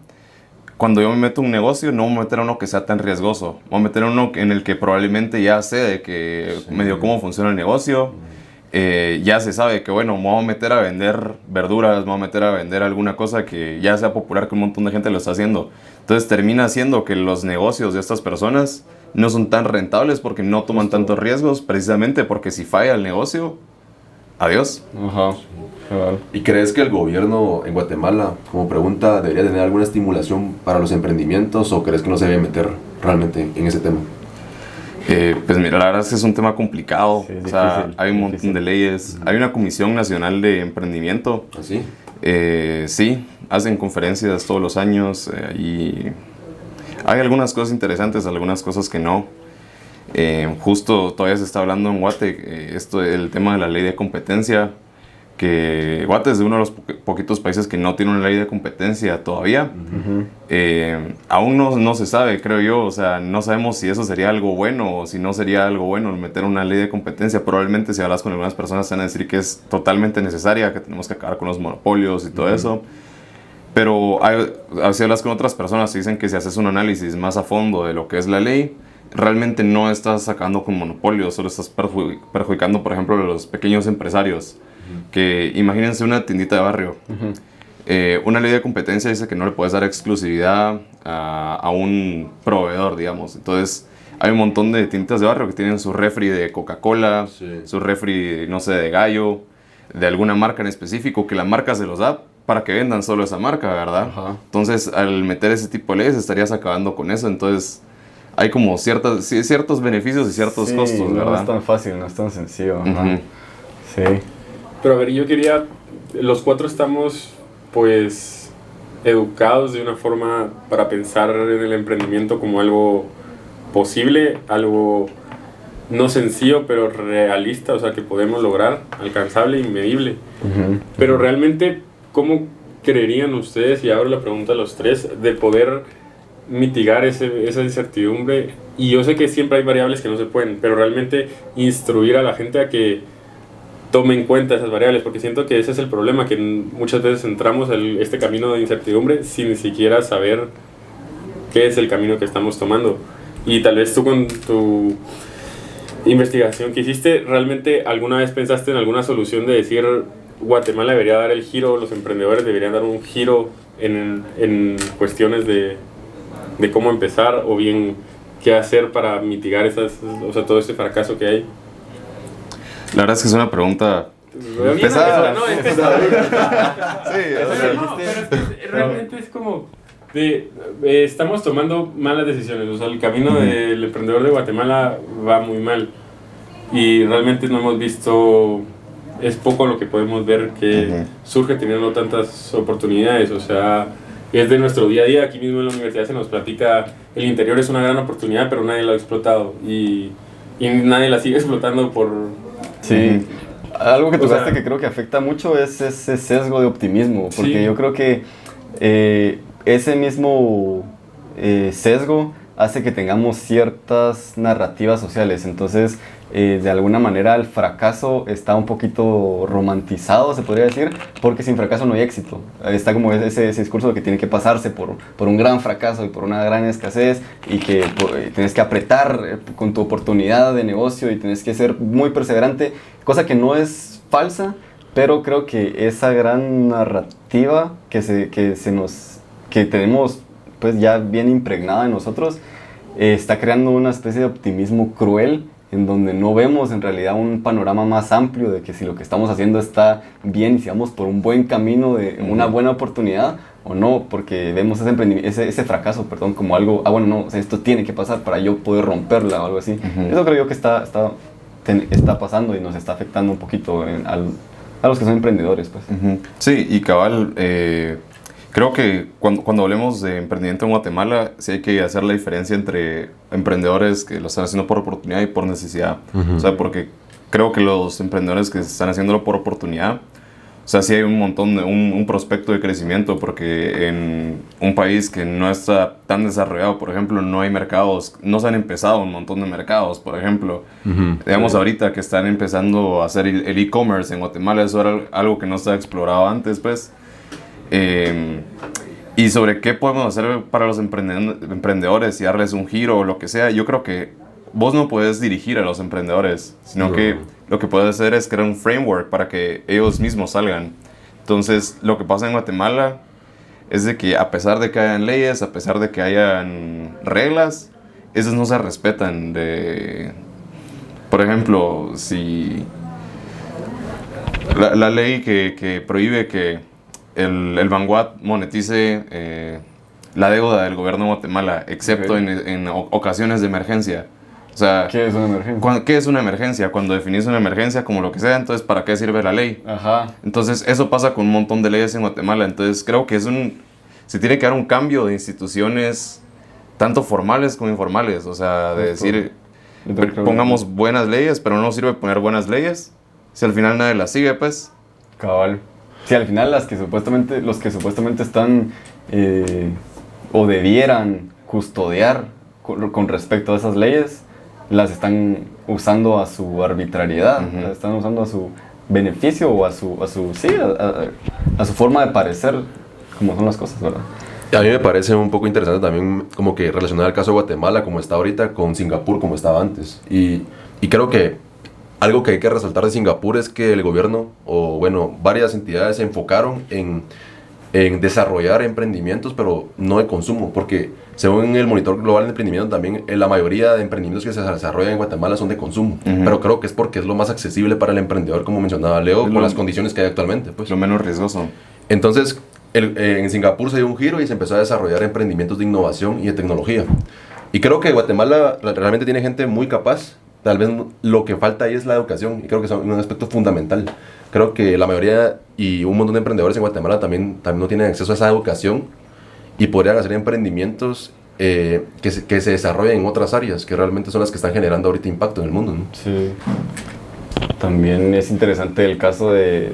cuando yo me meto en un negocio no me voy a meter a uno que sea tan riesgoso, voy a meter a uno en el que probablemente ya sé de que medio cómo funciona el negocio, ya se sabe que bueno, me voy a meter a vender verduras, me voy a meter a vender alguna cosa que ya sea popular, que un montón de gente lo está haciendo. Entonces termina siendo que los negocios de estas personas no son tan rentables porque no toman tantos riesgos, precisamente porque si falla el negocio, adiós. Ajá. ¿Y crees que el gobierno en Guatemala, como pregunta, debería tener alguna estimulación para los emprendimientos o crees que no se debe meter realmente en ese tema? Pues mira, la verdad es que es un tema complicado, sí, o sea, difícil, hay un montón de leyes, hay una Comisión Nacional de Emprendimiento. ¿Ah, sí? Sí, hacen conferencias todos los años y hay algunas cosas interesantes, algunas cosas que no. Justo todavía se está hablando en Guate el tema de la ley de competencia, que Guate es de uno de los poquitos países que no tiene una ley de competencia todavía. Aún no se sabe, creo yo, o sea, no sabemos si eso sería algo bueno o si no sería algo bueno meter una ley de competencia. Probablemente si hablas con algunas personas te van a decir que es totalmente necesaria, que tenemos que acabar con los monopolios y todo eso. Pero si hablas con otras personas te dicen que si haces un análisis más a fondo de lo que es la ley, realmente no estás sacando con monopolios, solo estás perjudicando, por ejemplo, a los pequeños empresarios. Que imagínense una tiendita de barrio. Una ley de competencia dice que no le puedes dar exclusividad a un proveedor, digamos. Entonces hay un montón de tienditas de barrio que tienen su refri de Coca-Cola, su refri, no sé, de Gallo, de alguna marca en específico, que la marca se los da para que vendan solo esa marca, ¿verdad? Entonces al meter ese tipo de leyes estarías acabando con eso. Entonces hay como ciertos beneficios y ciertos costos, ¿verdad? No es tan fácil, no es tan sencillo. Sí. Pero a ver, yo quería, los cuatro estamos pues educados de una forma para pensar en el emprendimiento como algo posible, algo no sencillo pero realista, o sea que podemos lograr, alcanzable y medible. Pero realmente, ¿cómo creerían ustedes, y ahora la pregunta a los tres, de poder mitigar esa incertidumbre? Y yo sé que siempre hay variables que no se pueden, pero realmente instruir a la gente a que tome en cuenta esas variables, porque siento que ese es el problema, que muchas veces entramos en este camino de incertidumbre sin siquiera saber qué es el camino que estamos tomando. Y tal vez tú con tu investigación que hiciste, ¿realmente alguna vez pensaste en alguna solución de decir, Guatemala debería dar el giro, los emprendedores deberían dar un giro en cuestiones de cómo empezar o bien qué hacer para mitigar todo ese fracaso que hay? La verdad es que es una pregunta pesada. No, es pesada. Sí, pero es que realmente es como estamos tomando malas decisiones. O sea, el camino del emprendedor de Guatemala va muy mal y realmente no hemos visto, es poco lo que podemos ver que surge teniendo tantas oportunidades. O sea, es de nuestro día a día. Aquí mismo en la universidad se nos platica, el interior es una gran oportunidad, pero nadie la ha explotado y nadie la sigue explotando por... Sí, algo que tocaste que creo que afecta mucho es ese sesgo de optimismo, porque yo creo que ese mismo sesgo hace que tengamos ciertas narrativas sociales. Entonces, de alguna manera el fracaso está un poquito romantizado, se podría decir, porque sin fracaso no hay éxito. Está como ese discurso de que tiene que pasarse por un gran fracaso y por una gran escasez, y que tienes que apretar con tu oportunidad de negocio y tienes que ser muy perseverante, cosa que no es falsa, pero creo que esa gran narrativa que tenemos pues ya bien impregnada en nosotros, está creando una especie de optimismo cruel, en donde no vemos en realidad un panorama más amplio de que si lo que estamos haciendo está bien y si vamos por un buen camino de una buena oportunidad o no, porque vemos ese fracaso, como algo, bueno, no, o sea, esto tiene que pasar para yo poder romperla o algo así. Eso creo yo que está pasando y nos está afectando un poquito a los que son emprendedores, pues. Sí, y cabal, creo que cuando hablemos de emprendimiento en Guatemala, sí hay que hacer la diferencia entre emprendedores que lo están haciendo por oportunidad y por necesidad. O sea, porque creo que los emprendedores que están haciéndolo por oportunidad, o sea, sí hay un montón, un prospecto de crecimiento, porque en un país que no está tan desarrollado, por ejemplo, no hay mercados, no se han empezado un montón de mercados, por ejemplo. Digamos, ahorita que están empezando a hacer el e-commerce en Guatemala, eso era algo que no estaba explorado antes, pues. Y sobre qué podemos hacer para los emprendedores y darles un giro o lo que sea, yo creo que vos no puedes dirigir a los emprendedores, sino que lo que puedes hacer es crear un framework para que ellos mismos salgan. Entonces, lo que pasa en Guatemala es de que a pesar de que hayan leyes, a pesar de que hayan reglas, esas no se respetan. Por ejemplo, si la ley que prohíbe que el Vanguard monetice la deuda del gobierno de Guatemala, excepto en ocasiones de emergencia. O sea, ¿qué es una emergencia? ¿Qué es una emergencia? Cuando definís una emergencia como lo que sea, entonces ¿para qué sirve la ley? Entonces eso pasa con un montón de leyes en Guatemala. Entonces creo que se tiene que dar un cambio de instituciones, tanto formales como informales. O sea, de decir, pongamos buenas leyes, pero no sirve poner buenas leyes si al final nadie las sigue, pues. Cabal. Si al final los que supuestamente están o debieran custodiar con respecto a esas leyes, las están usando a su arbitrariedad, las están usando a su beneficio o a su forma de parecer como son las cosas, ¿verdad? A mí me parece un poco interesante también como que relacionar el caso de Guatemala como está ahorita con Singapur como estaba antes. Y creo que algo que hay que resaltar de Singapur es que el gobierno, o bueno, varias entidades se enfocaron en desarrollar emprendimientos, pero no de consumo, porque según el Monitor Global de Emprendimiento también la mayoría de emprendimientos que se desarrollan en Guatemala son de consumo, pero creo que es porque es lo más accesible para el emprendedor, como mencionaba Leo, con las condiciones que hay actualmente, pues. Lo menos riesgoso. Entonces, en Singapur se dio un giro y se empezó a desarrollar emprendimientos de innovación y de tecnología. Y creo que Guatemala realmente tiene gente muy capaz. Tal vez lo que falta ahí es la educación, y creo que es un aspecto fundamental. Creo que la mayoría y un montón de emprendedores en Guatemala también no tienen acceso a esa educación y podrían hacer emprendimientos que se desarrollen en otras áreas, que realmente son las que están generando ahorita impacto en el mundo, ¿no? Sí. También es interesante el caso de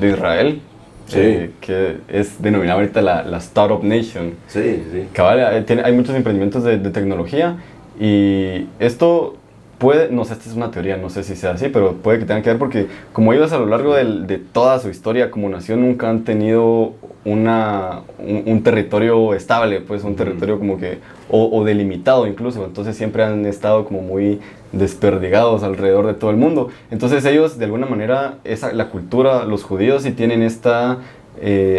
Israel, que es denominada ahorita la Startup Nation. Sí. Cabal, hay muchos emprendimientos de tecnología, y esto puede, no sé, esta es una teoría, no sé si sea así, pero puede que tenga que ver porque como ellos a lo largo de toda su historia como nación nunca han tenido un territorio estable, pues un territorio como que, o delimitado incluso, entonces siempre han estado como muy desperdigados alrededor de todo el mundo. Entonces ellos de alguna manera, la cultura, los judíos sí tienen esta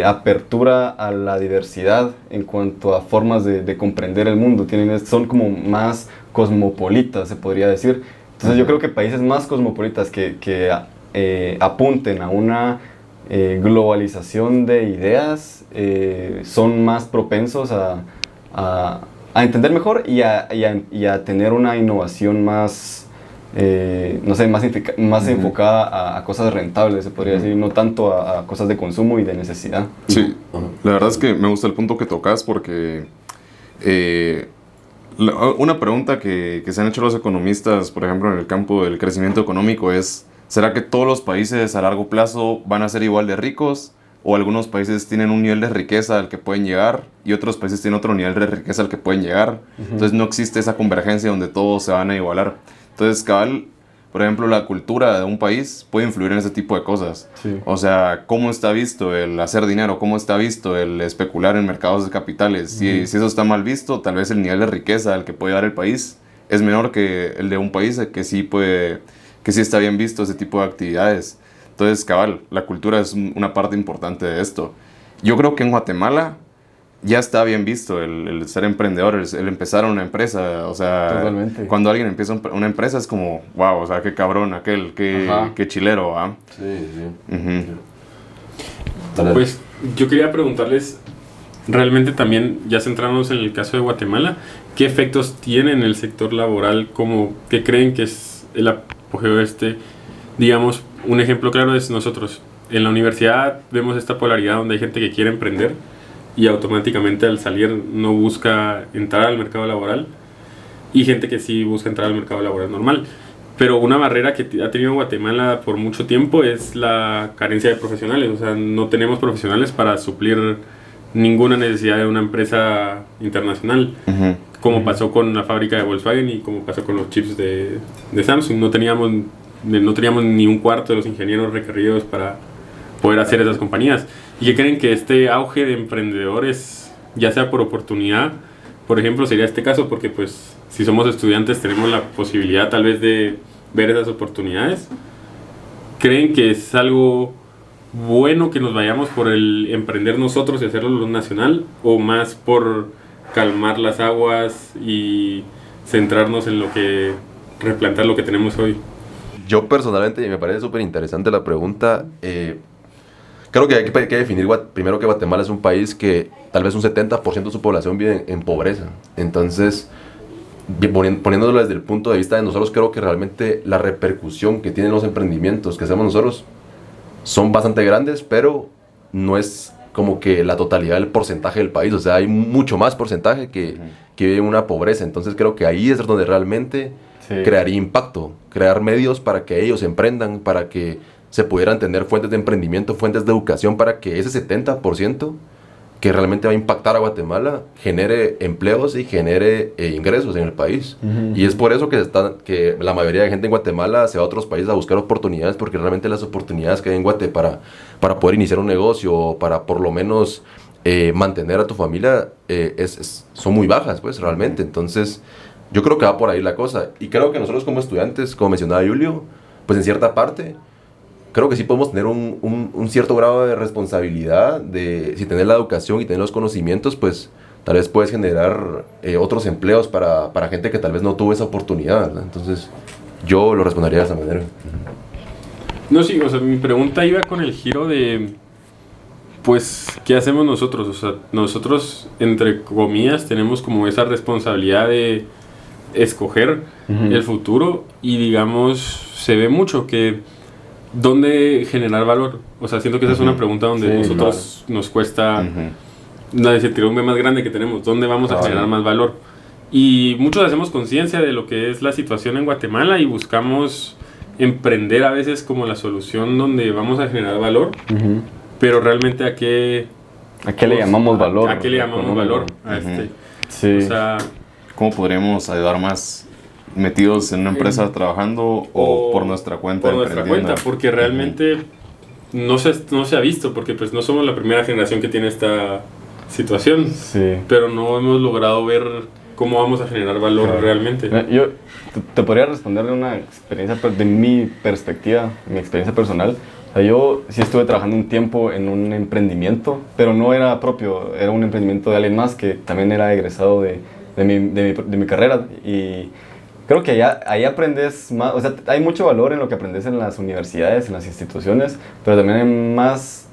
apertura a la diversidad en cuanto a formas de comprender el mundo, son como más cosmopolitas, se podría decir. Entonces yo creo que países más cosmopolitas que apunten a una globalización de ideas son más propensos a entender mejor y a tener una innovación más, no sé, más enfocada a cosas rentables, se podría decir, no tanto a cosas de consumo y de necesidad. Sí, la verdad es que me gusta el punto que tocas porque una pregunta que se han hecho los economistas, por ejemplo, en el campo del crecimiento económico es, ¿será que todos los países a largo plazo van a ser igual de ricos? ¿O algunos países tienen un nivel de riqueza al que pueden llegar y otros países tienen otro nivel de riqueza al que pueden llegar? Entonces no existe esa convergencia donde todos se van a igualar. Entonces, cabal, por ejemplo, la cultura de un país puede influir en ese tipo de cosas. Sí. O sea, cómo está visto el hacer dinero, cómo está visto el especular en mercados de capitales. Si eso está mal visto, tal vez el nivel de riqueza al que puede dar el país es menor que el de un país que sí está bien visto ese tipo de actividades. Entonces, cabal, la cultura es una parte importante de esto. Yo creo que en Guatemala ya está bien visto el ser emprendedor, el empezar una empresa. O sea, totalmente. Cuando alguien empieza una empresa es como, wow, o sea, qué cabrón aquel, qué chilero, ¿ah? Sí. Pues yo quería preguntarles, realmente también, ya centrándonos en el caso de Guatemala, ¿qué efectos tiene en el sector laboral? ¿Qué creen que es el apogeo de digamos, un ejemplo claro es nosotros. En la universidad vemos esta polaridad donde hay gente que quiere emprender y automáticamente al salir no busca entrar al mercado laboral, y gente que sí busca entrar al mercado laboral normal. Pero una barrera que ha tenido Guatemala por mucho tiempo es la carencia de profesionales. O sea, no tenemos profesionales para suplir ninguna necesidad de una empresa internacional, como pasó con la fábrica de Volkswagen y como pasó con los chips de Samsung. No teníamos ni un cuarto de los ingenieros requeridos para poder hacer esas compañías. ¿Y qué creen que este auge de emprendedores, ya sea por oportunidad, por ejemplo, sería este caso? Porque pues si somos estudiantes tenemos la posibilidad tal vez de ver esas oportunidades. ¿Creen que es algo bueno que nos vayamos por el emprender nosotros y hacerlo nacional, o más por calmar las aguas y centrarnos en replantear lo que tenemos hoy? Yo personalmente, me parece súper interesante la pregunta. Creo que hay que definir primero que Guatemala es un país que tal vez un 70% de su población vive en pobreza. Entonces, poniéndolo desde el punto de vista de nosotros, creo que realmente la repercusión que tienen los emprendimientos que hacemos nosotros son bastante grandes, pero no es como que la totalidad del porcentaje del país. O sea, hay mucho más porcentaje que vive en una pobreza. Entonces creo que ahí es donde realmente crearía impacto, crear medios para que ellos emprendan, para que se pudieran tener fuentes de emprendimiento, fuentes de educación, para que ese 70% que realmente va a impactar a Guatemala genere empleos y genere ingresos en el país. Y es por eso que la mayoría de gente en Guatemala se va a otros países a buscar oportunidades, porque realmente las oportunidades que hay en Guatemala para poder iniciar un negocio o para por lo menos mantener a tu familia son muy bajas, pues realmente. Entonces yo creo que va por ahí la cosa, y creo que nosotros como estudiantes, como mencionaba Julio, pues en cierta parte creo que sí podemos tener un cierto grado de responsabilidad, si tener la educación y tener los conocimientos, pues tal vez puedes generar otros empleos para gente que tal vez no tuvo esa oportunidad, ¿verdad? Entonces yo lo respondería de esa manera. No, sí, o sea, mi pregunta iba con el giro de, pues, ¿qué hacemos nosotros? O sea, nosotros, entre comillas, tenemos como esa responsabilidad de escoger el futuro, y digamos, se ve mucho que ¿dónde generar valor? O sea, siento que esa es una pregunta donde nosotros nos cuesta la incertidumbre más grande que tenemos. ¿Dónde vamos a generar más valor? Y muchos hacemos conciencia de lo que es la situación en Guatemala y buscamos emprender a veces como la solución donde vamos a generar valor, pero realmente ¿a qué le llamamos valor? ¿A qué le llamamos valor? Sí. O sea, ¿cómo podremos ayudar más metidos en una empresa trabajando o por nuestra cuenta. Por nuestra cuenta, porque realmente no se ha visto, porque pues no somos la primera generación que tiene esta situación, pero no hemos logrado ver cómo vamos a generar valor realmente. Yo te podría responder de una experiencia, de mi perspectiva, mi experiencia personal. O sea, yo sí estuve trabajando un tiempo en un emprendimiento, pero no era propio, era un emprendimiento de alguien más que también era egresado de mi carrera. Y creo que ahí aprendes más, o sea, hay mucho valor en lo que aprendes en las universidades, en las instituciones, pero también hay más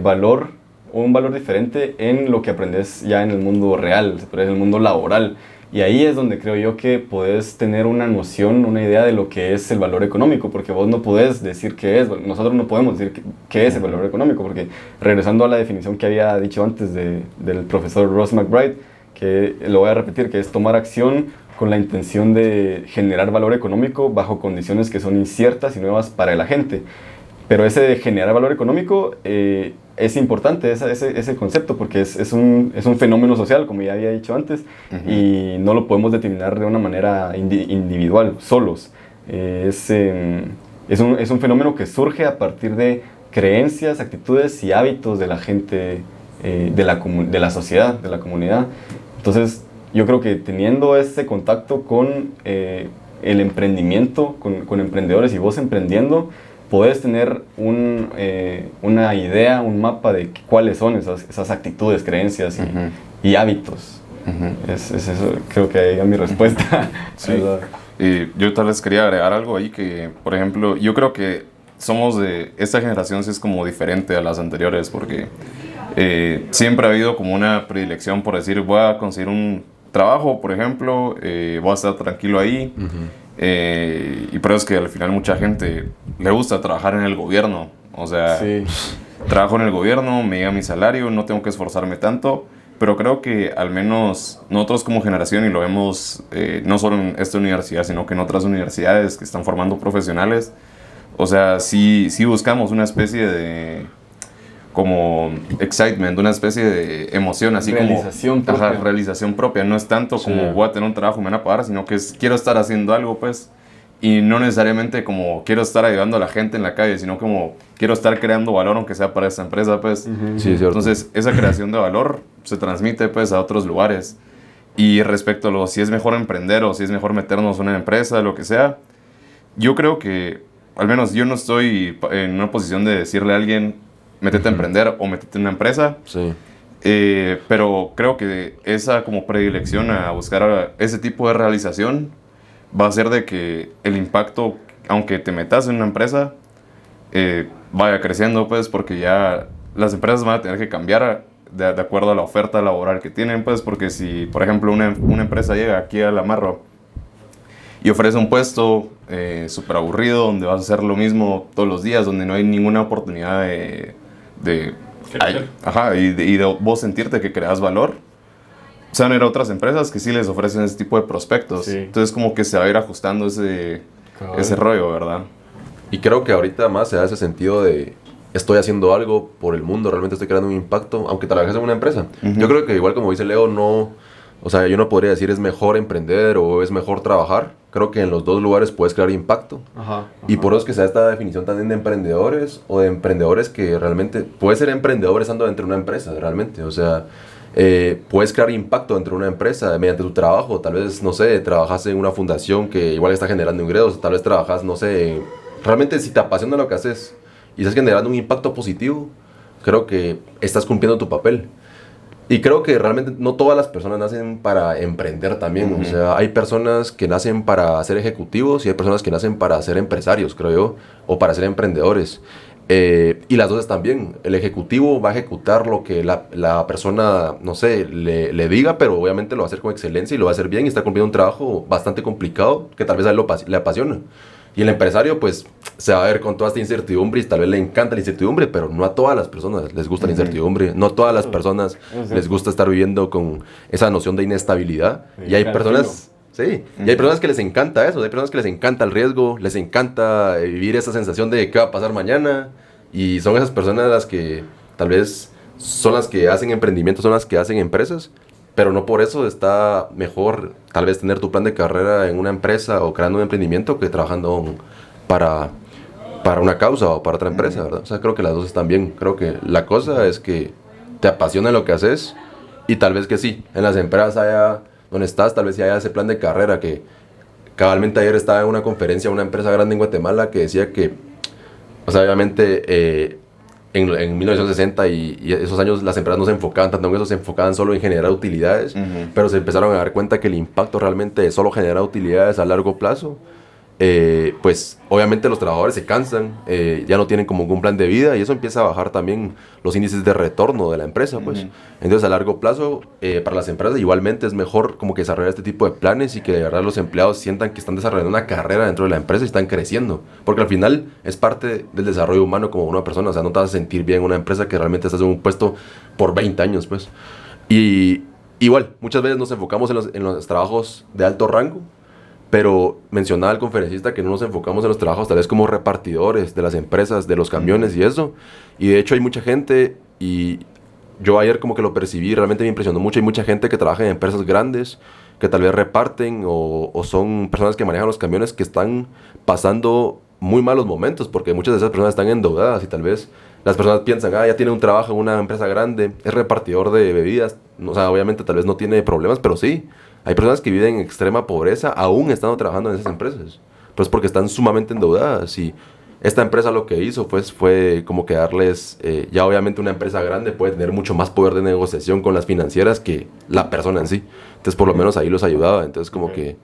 valor, un valor diferente en lo que aprendes ya en el mundo real, en el mundo laboral. Y ahí es donde creo yo que podés tener una noción, una idea de lo que es el valor económico, porque vos no podés decir qué es, nosotros no podemos decir qué es el valor económico, porque regresando a la definición que había dicho antes del profesor Ross McBride, que lo voy a repetir, que es tomar acción con la intención de generar valor económico bajo condiciones que son inciertas y nuevas para la gente. Pero ese de generar valor económico es importante, ese concepto, porque es un fenómeno social, como ya había dicho antes, y no lo podemos determinar de una manera individual, solos. Es un fenómeno que surge a partir de creencias, actitudes y hábitos de la gente, de la sociedad, de la comunidad. Entonces, yo creo que teniendo ese contacto con el emprendimiento, con emprendedores y vos emprendiendo, podés tener una idea, un mapa de cuáles son esas actitudes, creencias y hábitos. Es eso, creo que ahí es mi respuesta. Sí. Y yo tal vez quería agregar algo ahí que, por ejemplo, yo creo que somos de esta generación, sí es como diferente a las anteriores, porque siempre ha habido como una predilección por decir, voy a conseguir un trabajo, por ejemplo, voy a estar tranquilo ahí. Y pero es que al final mucha gente le gusta trabajar en el gobierno, o sea, trabajo en el gobierno, me llega mi salario, no tengo que esforzarme tanto, pero creo que al menos nosotros como generación, y lo vemos no solo en esta universidad, sino que en otras universidades que están formando profesionales, o sea, sí buscamos una especie de como excitement, una especie de emoción, así realización como propia. Realización propia. No es tanto como voy a tener un trabajo y me van a pagar, sino que quiero estar haciendo algo, pues, y no necesariamente como quiero estar ayudando a la gente en la calle, sino como quiero estar creando valor, aunque sea para esta empresa, pues. Sí, cierto. Entonces, esa creación de valor se transmite, pues, a otros lugares. Y respecto a si es mejor emprender o si es mejor meternos en una empresa, lo que sea, yo creo que, al menos yo no estoy en una posición de decirle a alguien, métete a emprender o métete en una empresa. Sí. Pero creo que esa como predilección a buscar ese tipo de realización va a hacer de que el impacto, aunque te metas en una empresa, vaya creciendo, pues, porque ya las empresas van a tener que cambiar de acuerdo a la oferta laboral que tienen, pues, porque si, por ejemplo, una empresa llega aquí a La Marro y ofrece un puesto súper aburrido, donde vas a hacer lo mismo todos los días, donde no hay ninguna oportunidad y de vos sentirte que creas valor, se van a ir a otras empresas que sí les ofrecen ese tipo de prospectos. Entonces como que se va a ir ajustando ese rollo, ¿verdad? Y creo que ahorita más se da ese sentido de estoy haciendo algo por el mundo, realmente estoy creando un impacto, aunque trabajes en una empresa. Yo creo que igual como dice Leo, o sea, yo no podría decir es mejor emprender o es mejor trabajar. Creo que en los dos lugares puedes crear impacto. Y por eso es que se da esta definición también de emprendedores o de emprendedores que realmente puedes ser emprendedor estando dentro de una empresa, realmente. O sea, puedes crear impacto dentro de una empresa mediante tu trabajo. Tal vez, no sé, trabajas en una fundación que igual está generando ingresos. Tal vez trabajas, no sé, realmente si te apasiona lo que haces y estás generando un impacto positivo, creo que estás cumpliendo tu papel. Y creo que realmente no todas las personas nacen para emprender también. O sea, hay personas que nacen para ser ejecutivos y hay personas que nacen para ser empresarios, creo yo, o para ser emprendedores. Y las dos están bien. El ejecutivo va a ejecutar lo que la persona, no sé, le diga, pero obviamente lo va a hacer con excelencia y lo va a hacer bien y está cumpliendo un trabajo bastante complicado que tal vez a él le apasiona. Y el empresario, pues, se va a ver con toda esta incertidumbre y tal vez le encanta la incertidumbre, pero no a todas las personas les gusta la incertidumbre. No a todas las personas les gusta estar viviendo con esa noción de inestabilidad. Y hay personas... Sí, y hay personas que les encanta eso, hay personas que les encanta el riesgo, les encanta vivir esa sensación de qué va a pasar mañana, y son esas personas las que tal vez son las que hacen emprendimientos, son las que hacen empresas, pero no por eso está mejor tal vez tener tu plan de carrera en una empresa o creando un emprendimiento que trabajando para una causa o para otra empresa, ¿verdad? O sea, creo que las dos están bien. Creo que la cosa es que te apasiona lo que haces y tal vez que sí, en las empresas allá donde estás, tal vez sí haya ese plan de carrera que cabalmente ayer estaba en una conferencia una empresa grande en Guatemala que decía que, o sea, obviamente en 1960 y esos años las empresas no se enfocaban tanto en eso, se enfocaban solo en generar utilidades, pero se empezaron a dar cuenta que el impacto realmente de solo generar utilidades a largo plazo, pues obviamente los trabajadores se cansan, ya no tienen como un plan de vida y eso empieza a bajar también los índices de retorno de la empresa, pues. Entonces a largo plazo, para las empresas igualmente es mejor como que desarrollar este tipo de planes y que de verdad los empleados sientan que están desarrollando una carrera dentro de la empresa y están creciendo, porque al final es parte del desarrollo humano como una persona, o sea, no te vas a sentir bien en una empresa que realmente estás en un puesto por 20 años, pues. Y igual, muchas veces nos enfocamos en los trabajos de alto rango, pero mencionaba el conferencista que no nos enfocamos en los trabajos tal vez como repartidores de las empresas, de los camiones y eso. Y de hecho hay mucha gente, y yo ayer como que lo percibí, realmente me impresionó mucho, hay mucha gente que trabaja en empresas grandes, que tal vez reparten o son personas que manejan los camiones que están pasando muy malos momentos, porque muchas de esas personas están endeudadas y tal vez las personas piensan, ya tiene un trabajo en una empresa grande, es repartidor de bebidas, o sea, obviamente tal vez no tiene problemas, pero sí. Hay personas que viven en extrema pobreza aún estando trabajando en esas empresas. Pues porque están sumamente endeudadas. Y esta empresa lo que hizo pues, fue como que darles... ya obviamente una empresa grande puede tener mucho más poder de negociación con las financieras que la persona en sí. Entonces por lo menos ahí los ayudaba. Entonces como que...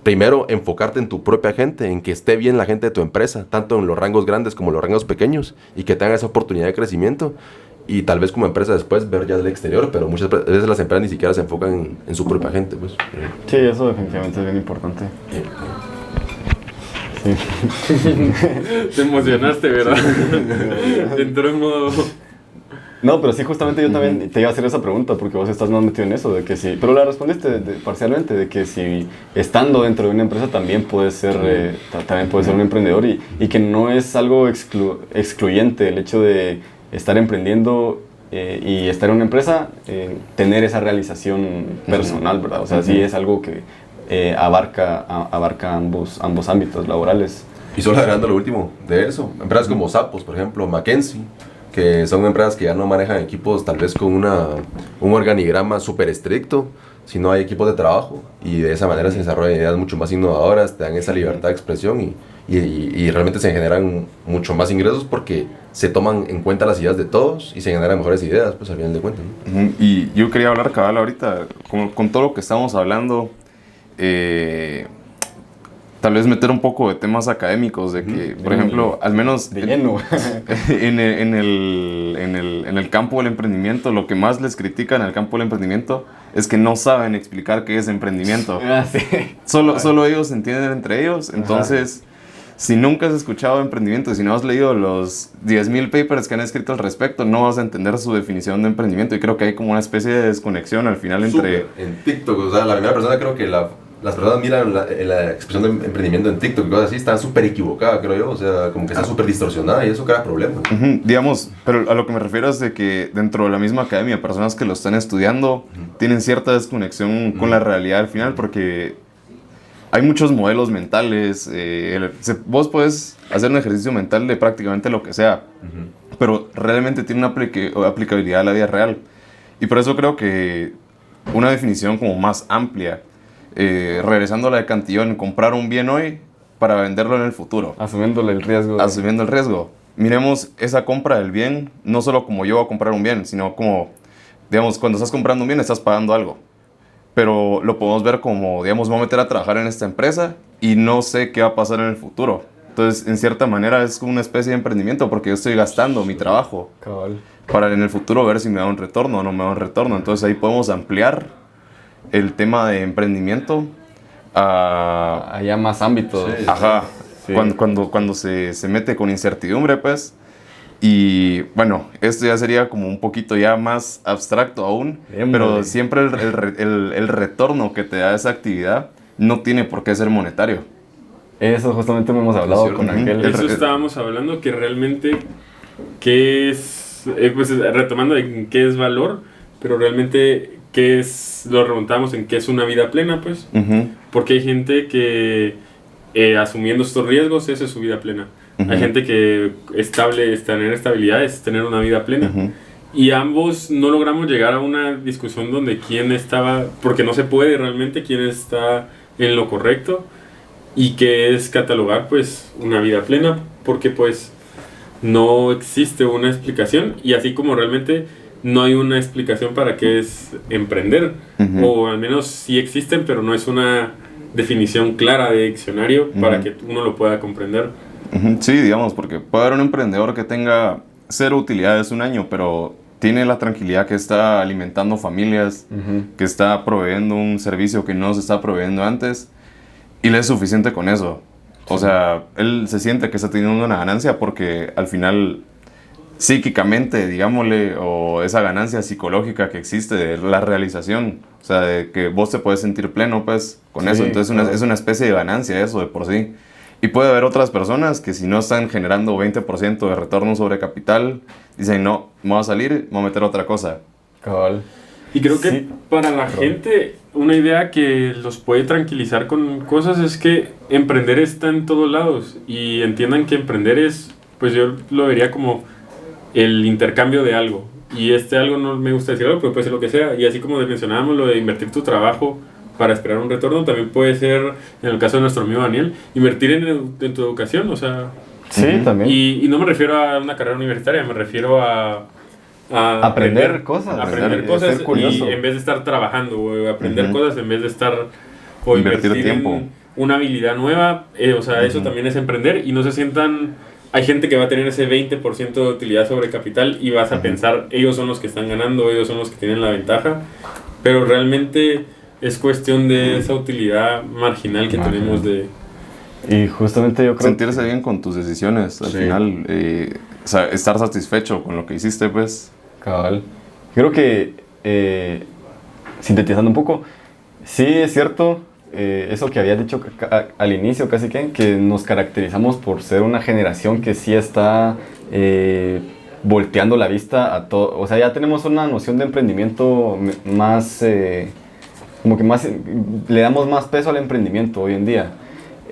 Primero, enfocarte en tu propia gente, en que esté bien la gente de tu empresa, tanto en los rangos grandes como en los rangos pequeños, y que tengan esa oportunidad de crecimiento. Y tal vez como empresa después ver ya del exterior, pero muchas veces las empresas ni siquiera se enfocan en su propia gente, pues. Sí, eso definitivamente es bien importante. Sí. Te emocionaste, ¿verdad? Entró en modo... No, pero sí, justamente yo también te iba a hacer esa pregunta porque vos estás más metido en eso, de que sí, pero la respondiste parcialmente, de que si estando dentro de una empresa también puedes ser, también puedes ser un emprendedor y que no es algo excluyente el hecho de estar emprendiendo y estar en una empresa, tener esa realización personal, ¿verdad? O sea, sí es algo que abarca ambos ámbitos laborales. Y solo agregando lo último de eso, empresas como Zappos, por ejemplo, McKinsey, que son empresas que ya no manejan equipos tal vez con un organigrama súper estricto, sino hay equipos de trabajo y de esa manera se desarrollan ideas mucho más innovadoras, te dan esa libertad de expresión y realmente se generan mucho más ingresos porque se toman en cuenta las ideas de todos y se generan mejores ideas, pues al final de cuentas, ¿no? Y yo quería hablar, cabal, ahorita, con todo lo que estamos hablando, tal vez meter un poco de temas académicos, de que, por ejemplo, al menos de lleno. en el campo del emprendimiento, lo que más les critican en el campo del emprendimiento es que no saben explicar qué es emprendimiento. Sí. Solo ellos se entienden entre ellos, entonces... Si nunca has escuchado de emprendimiento, si no has leído los 10.000 papers que han escrito al respecto, no vas a entender su definición de emprendimiento. Y creo que hay como una especie de desconexión al final entre... En TikTok, o sea, la primera persona creo que las personas miran la expresión de emprendimiento en TikTok y cosas así, están súper equivocadas, creo yo. O sea, como que está súper distorsionada y eso crea problemas. Digamos, pero a lo que me refiero es de que dentro de la misma academia, personas que lo están estudiando tienen cierta desconexión con la realidad al final porque... Hay muchos modelos mentales, vos puedes hacer un ejercicio mental de prácticamente lo que sea, pero realmente tiene una aplicabilidad a la vida real. Y por eso creo que una definición como más amplia, regresando a la de Cantillón, comprar un bien hoy para venderlo en el futuro. Asumiéndole el riesgo. Asumiendo el riesgo. Miremos esa compra del bien, no solo como yo voy a comprar un bien, sino como, digamos, cuando estás comprando un bien estás pagando algo. Pero lo podemos ver como, digamos, me voy a meter a trabajar en esta empresa y no sé qué va a pasar en el futuro. Entonces, en cierta manera, es como una especie de emprendimiento porque yo estoy gastando mi trabajo para en el futuro ver si me da un retorno o no me da un retorno. Entonces, ahí podemos ampliar el tema de emprendimiento a... Allá más ámbitos. Sí. Ajá. Sí. Cuando se mete con incertidumbre, pues... Y bueno, esto ya sería como un poquito ya más abstracto aún, pero siempre el retorno que te da esa actividad no tiene por qué ser monetario. Eso justamente hemos hablado con aquel. Eso estábamos hablando, que realmente, ¿qué es? Pues retomando de qué es valor, pero realmente, ¿qué es? Lo remontamos en qué es una vida plena, pues. Porque hay gente que, asumiendo estos riesgos, esa es su vida plena. Hay gente que tener estabilidad es tener una vida plena. Y ambos no logramos llegar a una discusión donde quién estaba, porque no se puede realmente, quién está en lo correcto y qué es catalogar pues una vida plena, porque pues no existe una explicación, y así como realmente no hay una explicación para qué es emprender, o al menos sí existen, pero no es una definición clara de diccionario para que uno lo pueda comprender. Sí, digamos, porque puede haber un emprendedor que tenga 0 utilidades un año, pero tiene la tranquilidad que está alimentando familias, que está proveyendo un servicio que no se está proveyendo antes, y le es suficiente con eso. O sea, él se siente que está teniendo una ganancia porque al final, psíquicamente, digámosle, o esa ganancia psicológica que existe de la realización, o sea, de que vos te puedes sentir pleno, pues, con eso. Entonces es una especie de ganancia eso de por sí. Y puede haber otras personas que si no están generando 20% de retorno sobre capital, dicen, no, me voy a salir, me voy a meter a otra cosa. Cabal. Y creo que para la gente, una idea que los puede tranquilizar con cosas es que emprender está en todos lados. Y entiendan que emprender es, pues yo lo vería como el intercambio de algo. Y algo no me gusta decir algo, pero puede ser lo que sea. Y así como mencionábamos lo de invertir tu trabajo para esperar un retorno, también puede ser, en el caso de nuestro amigo Daniel, invertir en tu educación, o sea... Sí, también. Y no me refiero a una carrera universitaria, me refiero a aprender cosas. Aprender cosas y en vez de estar trabajando, o aprender cosas en vez de estar... O invertir tiempo. En una habilidad nueva, o sea, eso también es emprender, y no se sientan... Hay gente que va a tener ese 20% de utilidad sobre capital y vas a pensar, ellos son los que están ganando, ellos son los que tienen la ventaja, pero realmente... Es cuestión de esa utilidad marginal que tenemos de... Y justamente yo creo... Sentirse bien con tus decisiones, al final, o sea, estar satisfecho con lo que hiciste, pues. Cabal. Creo que, sintetizando un poco, sí es cierto, eso que había dicho al inicio casi que nos caracterizamos por ser una generación que sí está volteando la vista a todo. O sea, ya tenemos una noción de emprendimiento más... como que más le damos más peso al emprendimiento hoy en día,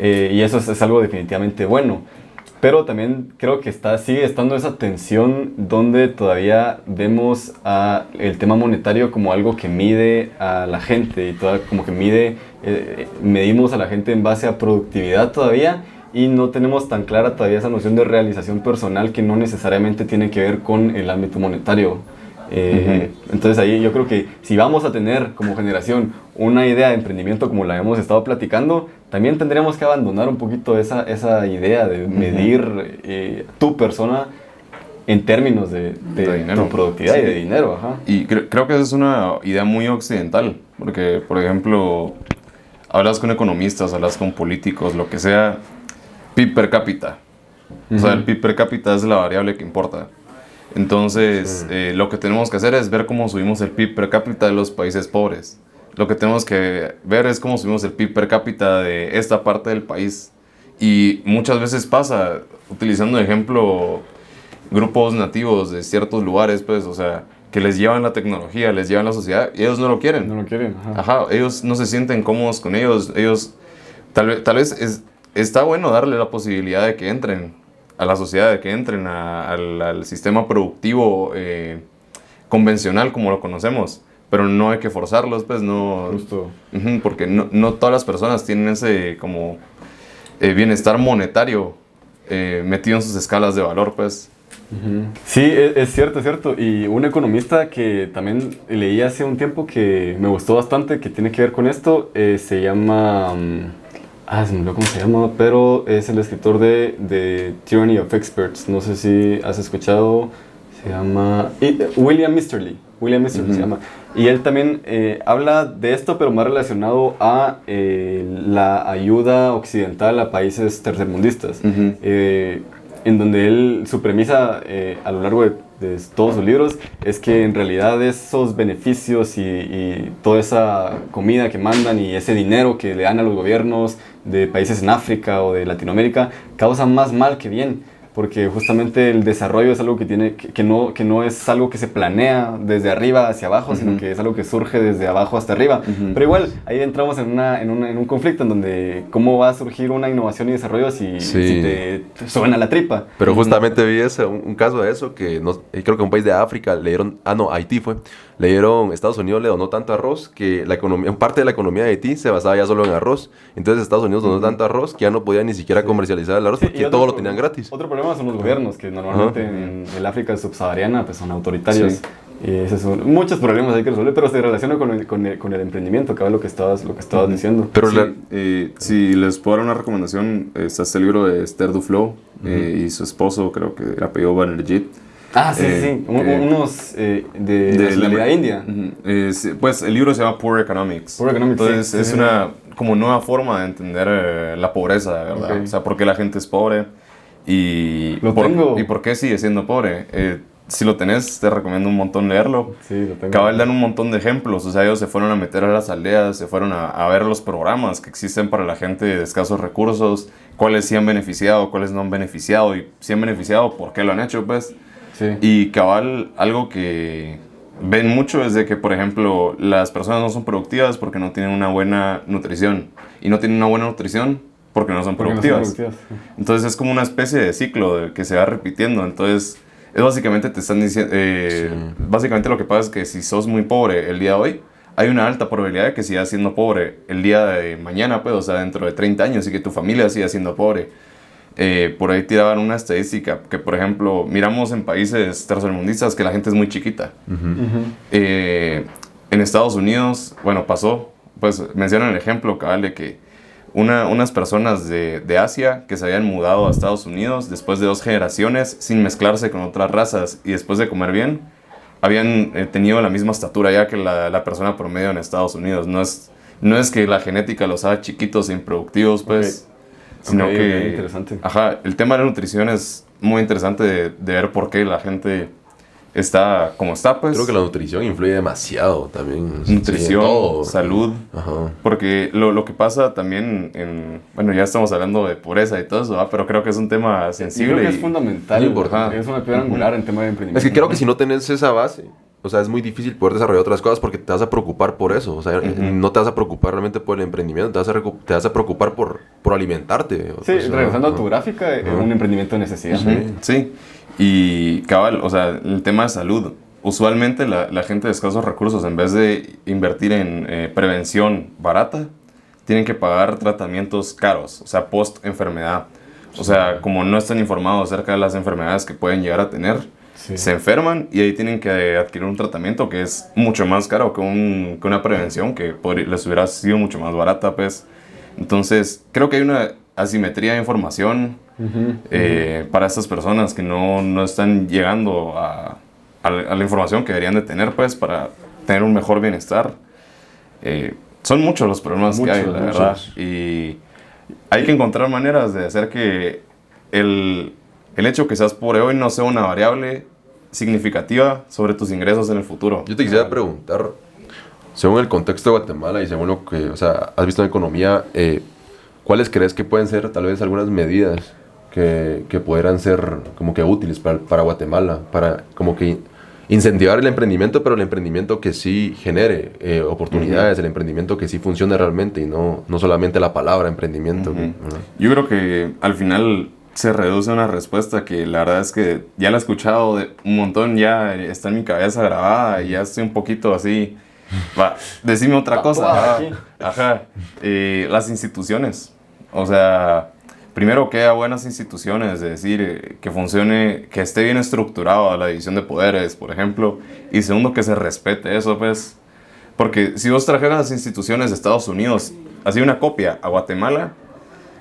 y eso es algo definitivamente bueno, pero también creo que sigue estando esa tensión donde todavía vemos el tema monetario como algo que mide a la gente, y como que medimos a la gente en base a productividad todavía, y no tenemos tan clara todavía esa noción de realización personal que no necesariamente tiene que ver con el ámbito monetario. Entonces ahí yo creo que si vamos a tener como generación una idea de emprendimiento como la hemos estado platicando, también tendríamos que abandonar un poquito esa idea de medir tu persona en términos de tu productividad y de dinero. Y creo que esa es una idea muy occidental, porque por ejemplo, hablas con economistas, hablas con políticos, lo que sea, PIB per cápita. O sea, el PIB per cápita es la variable que importa. Entonces, lo que tenemos que hacer es ver cómo subimos el PIB per cápita de los países pobres. Lo que tenemos que ver es cómo subimos el PIB per cápita de esta parte del país. Y muchas veces pasa, utilizando de ejemplo grupos nativos de ciertos lugares, pues, o sea, que les llevan la tecnología, les llevan la sociedad, y ellos no lo quieren. No lo quieren, ellos no se sienten cómodos con ellos. Tal vez está bueno darle la posibilidad de que entren a la sociedad, de que entren al sistema productivo convencional como lo conocemos, pero no hay que forzarlos, pues no. Justo. Porque no todas las personas tienen ese como bienestar monetario metido en sus escalas de valor, pues. Sí, es cierto. Y un economista que también leí hace un tiempo que me gustó bastante, que tiene que ver con esto, se llama... se me olvidó cómo se llama, pero es el escritor de Tyranny of Experts. No sé si has escuchado. Se llama William Misterly. Se llama. Y él también habla de esto, pero más relacionado a la ayuda occidental a países tercermundistas. En donde su premisa a lo largo de todos sus libros es que en realidad esos beneficios y toda esa comida que mandan y ese dinero que le dan a los gobiernos de países en África o de Latinoamérica causan más mal que bien, porque justamente el desarrollo es algo que no es algo que se planea desde arriba hacia abajo, sino que es algo que surge desde abajo hasta arriba. Pero igual, ahí entramos en un conflicto en donde cómo va a surgir una innovación y desarrollo si te suena la tripa. Pero justamente vi un caso de eso, que creo que un país de África le dieron, Haití fue, Estados Unidos le donó tanto arroz que parte de la economía de Haití se basaba ya solo en arroz. Entonces Estados Unidos donó tanto arroz que ya no podía ni siquiera comercializar el arroz porque todo lo tenían gratis. Otro problema son los gobiernos, que normalmente en el África subsahariana pues son autoritarios. Y esos son muchos problemas hay que resolver, pero se relaciona con el emprendimiento, que es lo que estabas diciendo. Pero si les puedo dar una recomendación, está este libro de Esther Duflo y su esposo, creo que el apellido Banerjee. Unos de nacionalidad india. Pues el libro se llama Poor Economics. Entonces es una como nueva forma de entender la pobreza, ¿verdad? O sea, por qué la gente es pobre y por qué sigue siendo pobre. Si lo tenés, te recomiendo un montón leerlo. Sí, lo tengo. Cabal dan un montón de ejemplos. O sea, ellos se fueron a meter a las aldeas, se fueron a ver los programas que existen para la gente de escasos recursos, cuáles sí han beneficiado, cuáles no han beneficiado, y si han beneficiado, por qué lo han hecho, pues. Sí. Y cabal, algo que ven mucho es de que, por ejemplo, las personas no son productivas porque no tienen una buena nutrición. Y no tienen una buena nutrición porque no son productivas. Entonces es como una especie de ciclo que se va repitiendo. Entonces, es básicamente te están diciendo... Básicamente lo que pasa es que si sos muy pobre el día de hoy, hay una alta probabilidad de que sigas siendo pobre el día de mañana, pues, o sea, dentro de 30 años, y que tu familia siga siendo pobre. Por ahí tiraban una estadística que, por ejemplo, miramos en países tercermundistas que la gente es muy chiquita. En Estados Unidos, bueno, pasó, pues mencionan el ejemplo, cabal, de que unas personas de Asia que se habían mudado a Estados Unidos después de 2 generaciones sin mezclarse con otras razas y después de comer bien, habían tenido la misma estatura ya que la persona promedio en Estados Unidos. No es que la genética los haga chiquitos e improductivos, pues... Sino que, interesante. El tema de la nutrición es muy interesante de ver por qué la gente está como está, pues. Creo que la nutrición influye demasiado también. Nutrición, salud. Porque lo que pasa también bueno, ya estamos hablando de pobreza y todo eso, ¿verdad? Pero creo que es un tema sensible. Creo que es fundamental. Importante. Es una piedra angular en tema de emprendimiento. Es que creo que si no tenés esa base, o sea, es muy difícil poder desarrollar otras cosas porque te vas a preocupar por eso. O sea, no te vas a preocupar realmente por el emprendimiento, te vas a preocupar por alimentarte. Sí, pues, regresando a tu gráfica, un emprendimiento de necesidad. Sí, y cabal, o sea, el tema de salud. Usualmente la gente de escasos recursos, en vez de invertir en prevención barata, tienen que pagar tratamientos caros, o sea, post-enfermedad. O sea, como no están informados acerca de las enfermedades que pueden llegar a tener, se enferman y ahí tienen que adquirir un tratamiento que es mucho más caro que una prevención que les hubiera sido mucho más barata, pues. Entonces, creo que hay una asimetría de información para estas personas que no están llegando a la información que deberían de tener, pues, para tener un mejor bienestar. Son muchos los problemas que hay, la verdad. Y hay que encontrar maneras de hacer que el hecho que seas pobre hoy no sea una variable significativa sobre tus ingresos en el futuro. Yo te quisiera preguntar, según el contexto de Guatemala y según lo que, o sea, has visto en economía, ¿cuáles crees que pueden ser tal vez algunas medidas que pudieran ser como que útiles para Guatemala, para como que incentivar el emprendimiento, pero el emprendimiento que sí genere oportunidades, el emprendimiento que sí funcione realmente y no solamente la palabra emprendimiento? Yo creo que al final se reduce a una respuesta que la verdad es que ya la he escuchado un montón, ya está en mi cabeza grabada y ya estoy un poquito así. Decime otra cosa. Las instituciones. O sea, primero que haya buenas instituciones, es decir, que funcione, que esté bien estructurado la división de poderes, por ejemplo. Y segundo, que se respete eso, pues. Porque si vos trajeras las instituciones de Estados Unidos, así una copia a Guatemala,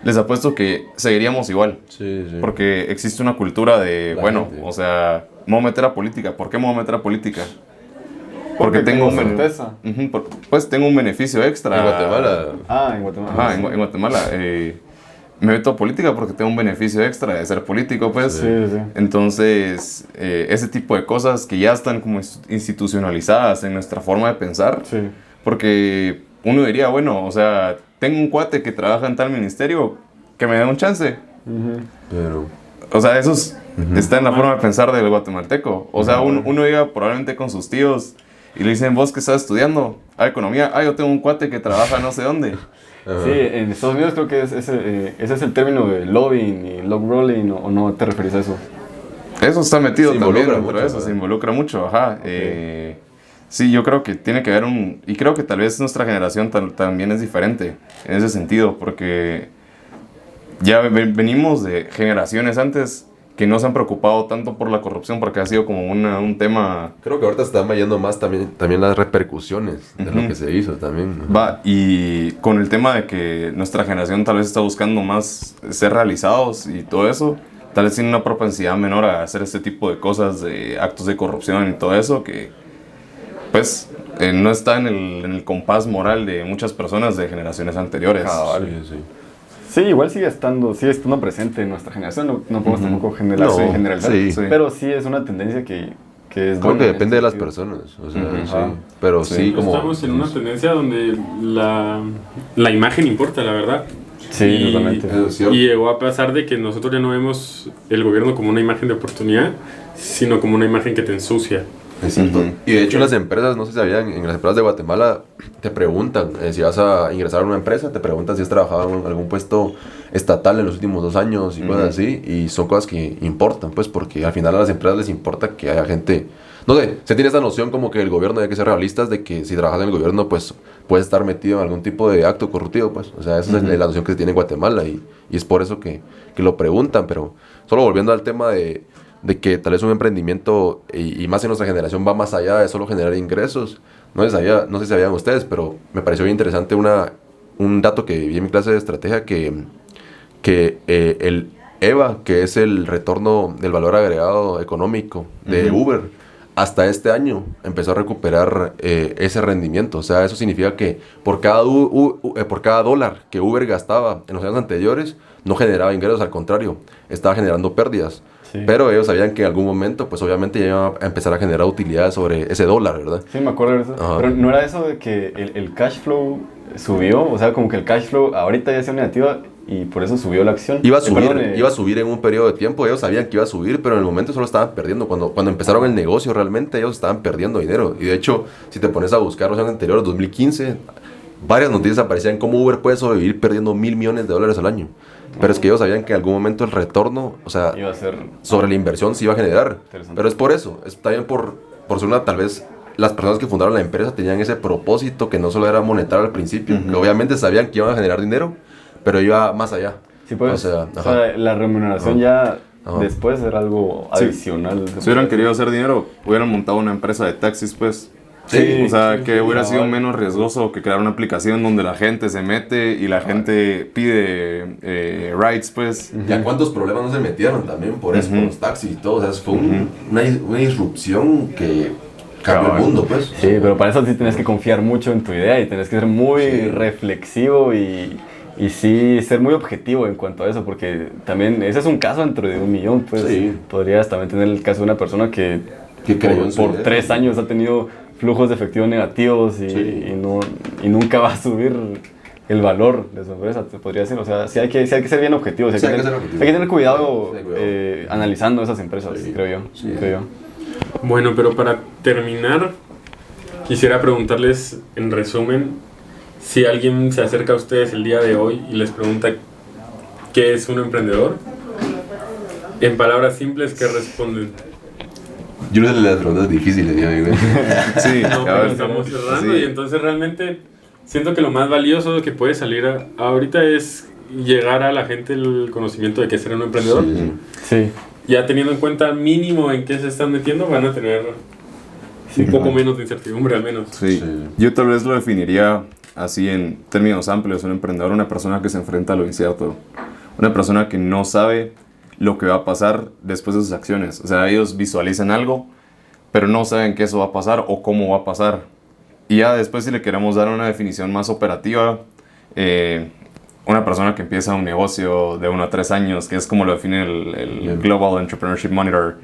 les apuesto que seguiríamos igual. Sí. Porque existe una cultura de, o sea, me voy a meter a política. ¿Por qué me voy a meter a política? Porque tengo certeza. Pues tengo un beneficio extra. ¿En Guatemala? En Guatemala. En Guatemala. Me meto a política porque tengo un beneficio extra de ser político, pues. Sí. Entonces, ese tipo de cosas que ya están como institucionalizadas en nuestra forma de pensar. Sí. Porque uno diría, bueno, o sea, tengo un cuate que trabaja en tal ministerio, que me dé un chance. Pero O sea, está en la forma de pensar del guatemalteco. O sea, uno llega probablemente con sus tíos y le dicen, ¿vos qué estás estudiando? Economía. Yo tengo un cuate que trabaja no sé dónde. Sí, en Estados Unidos creo que ese es el término de lobbying y log rolling, ¿o no te referís a eso? Eso está metido también dentro mucho, de eso, se involucra mucho, ajá. Sí, yo creo que tiene que haber y creo que tal vez nuestra generación también es diferente en ese sentido, porque ya venimos de generaciones antes que no se han preocupado tanto por la corrupción, porque ha sido como un tema... Creo que ahorita están yendo más también las repercusiones de lo que se hizo también. Y con el tema de que nuestra generación tal vez está buscando más ser realizados y todo eso, tal vez tiene una propensidad menor a hacer este tipo de cosas, de actos de corrupción y todo eso, que pues no está en el compás moral de muchas personas de generaciones anteriores. Sí. Sí, igual sigue estando presente en nuestra generación, no podemos tampoco generalizar, pero sí es una tendencia que es creo que depende de las personas, o sea, sí, pero sí como... Estamos en una tendencia donde la imagen importa, la verdad. Sí, totalmente. Y llegó a pasar de que nosotros ya no vemos el gobierno como una imagen de oportunidad, sino como una imagen que te ensucia. Exacto. Y de hecho las empresas, no sé si sabían, en las empresas de Guatemala te preguntan si vas a ingresar a una empresa, te preguntan si has trabajado en algún puesto estatal en los últimos 2 años y cosas así, y son cosas que importan, pues, porque al final a las empresas les importa que haya gente, no sé, se tiene esta noción como que el gobierno, hay que ser realistas de que si trabajas en el gobierno, pues, puedes estar metido en algún tipo de acto corruptivo, pues, o sea, esa es la noción que se tiene en Guatemala, y es por eso que lo preguntan, pero solo volviendo al tema de que tal vez un emprendimiento, y más en nuestra generación, va más allá de solo generar ingresos. No sé si sabían ustedes, pero me pareció bien interesante un dato que vi en mi clase de estrategia, que el EVA, que es el retorno del valor agregado económico de Uber, hasta este año empezó a recuperar ese rendimiento. O sea, eso significa que por cada dólar que Uber gastaba en los años anteriores, no generaba ingresos, al contrario, estaba generando pérdidas. Sí. Pero ellos sabían que en algún momento, pues obviamente ya iban a empezar a generar utilidades sobre ese dólar, ¿verdad? Sí, me acuerdo de eso. Ajá. Pero no era eso de que el cash flow subió, o sea, como que el cash flow ahorita ya sea negativa y por eso subió la acción. Iba a subir en un periodo de tiempo, ellos sabían que iba a subir, pero en el momento solo estaban perdiendo. Cuando empezaron el negocio realmente ellos estaban perdiendo dinero. Y de hecho, si te pones a buscar los años anteriores, 2015, varias noticias aparecían como Uber puede sobrevivir perdiendo $1,000 millones al año. Pero es que ellos sabían que en algún momento el retorno, o sea, iba a ser sobre la inversión se iba a generar. Pero es por eso, es también por ser tal vez las personas que fundaron la empresa tenían ese propósito que no solo era monetario al principio, que obviamente sabían que iban a generar dinero, pero iba más allá. Sí, pues, o sea, la remuneración ya después era algo adicional. Si hubieran querido hacer dinero, hubieran montado una empresa de taxis, pues. Sí, o sea, que hubiera sido menos riesgoso que crear una aplicación donde la gente se mete y la gente pide rides, pues. ¿Y a cuántos problemas no se metieron también por eso, con los taxis y todo? O sea, fue una disrupción que cambió el mundo, pues. Sí, pero para eso sí tienes que confiar mucho en tu idea y tienes que ser muy reflexivo y sí ser muy objetivo en cuanto a eso, porque también ese es un caso dentro de 1 millón, pues. Sí. Podrías también tener el caso de una persona que por 3 años ha tenido flujos de efectivo negativos y nunca va a subir el valor de su empresa, te podría decir. O sea, sí hay que ser bien objetivos, hay que tener cuidado analizando esas empresas, creo yo. Bueno, pero para terminar, quisiera preguntarles en resumen, si alguien se acerca a ustedes el día de hoy y les pregunta ¿qué es un emprendedor? En palabras simples, ¿qué responden? Yo no sé las preguntas difíciles, amigo. Sí, no, pero estamos cerrando y entonces realmente siento que lo más valioso que puede salir ahorita es llegar a la gente el conocimiento de qué es ser un emprendedor. Sí. Ya teniendo en cuenta mínimo en qué se están metiendo, van a tener un poco menos de incertidumbre al menos. Sí. Yo tal vez lo definiría así en términos amplios: un emprendedor, una persona que se enfrenta a lo incierto, una persona que no sabe lo que va a pasar después de sus acciones. O sea, ellos visualizan algo, pero no saben que eso va a pasar o cómo va a pasar. Y ya después, si le queremos dar una definición más operativa, una persona que empieza un negocio de 1 a 3 años, que es como lo define el Global Entrepreneurship Monitor.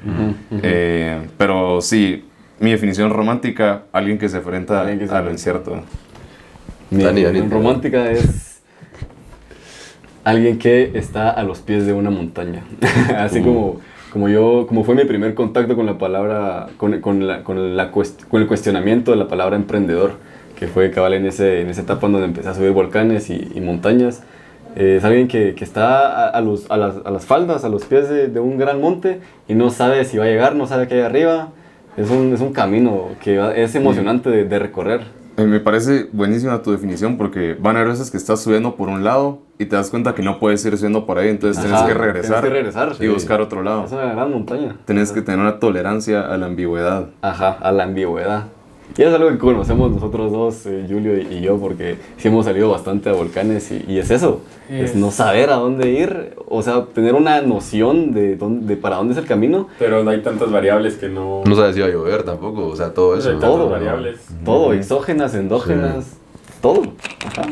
Pero sí, mi definición romántica, alguien que se enfrenta a lo incierto. Mi definición romántica es Alguien que está a los pies de una montaña. Así como fue mi primer contacto con la palabra, con el cuestionamiento de la palabra emprendedor, que fue cabal en esa etapa en donde empecé a subir volcanes y montañas. Es alguien que está a las faldas, a los pies de un gran monte y no sabe si va a llegar, no sabe qué hay arriba. Es un camino que es emocionante de recorrer. Me parece buenísima tu definición porque van a haber veces que estás subiendo por un lado y te das cuenta que no puedes ir subiendo por ahí, entonces tienes que regresar y buscar otro lado. Es una gran montaña. Tienes que tener una tolerancia a la ambigüedad. Ajá, a la ambigüedad. Y es algo que conocemos nosotros dos, Julio y yo, porque sí hemos salido bastante a volcanes y es eso, es no saber a dónde ir, o sea, tener una noción de para dónde es el camino. Pero no hay tantas variables que no... No sabes si va a llover tampoco, o sea, todo eso. Todo, variables. Todo, exógenas, endógenas, todo. Ajá.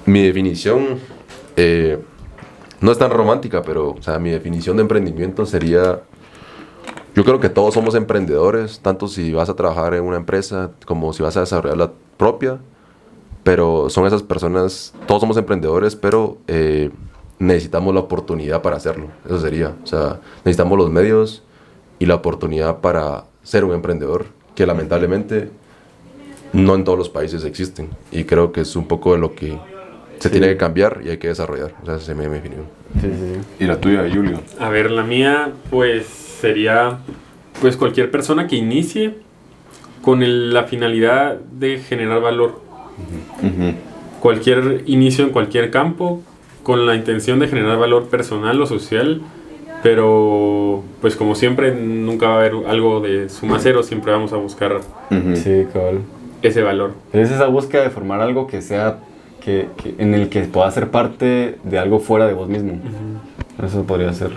Mi definición no es tan romántica, pero, o sea, mi definición de emprendimiento sería... Yo creo que todos somos emprendedores, tanto si vas a trabajar en una empresa como si vas a desarrollar la propia, pero son esas personas, todos somos emprendedores, pero necesitamos la oportunidad para hacerlo, eso sería, o sea, necesitamos los medios y la oportunidad para ser un emprendedor, que lamentablemente no en todos los países existen, y creo que es un poco de lo que se tiene que cambiar y hay que desarrollar, o sea, esa es mi opinión. Sí. ¿Y la tuya, Julio? A ver, la mía, pues, sería pues cualquier persona que inicie con la finalidad de generar valor. Cualquier inicio en cualquier campo con la intención de generar valor personal o social, pero pues como siempre nunca va a haber algo de suma cero, siempre vamos a buscar Sí, cabal. ese valor. Es esa búsqueda de formar algo que sea en el que pueda ser parte de algo fuera de vos mismo. Eso podría ser.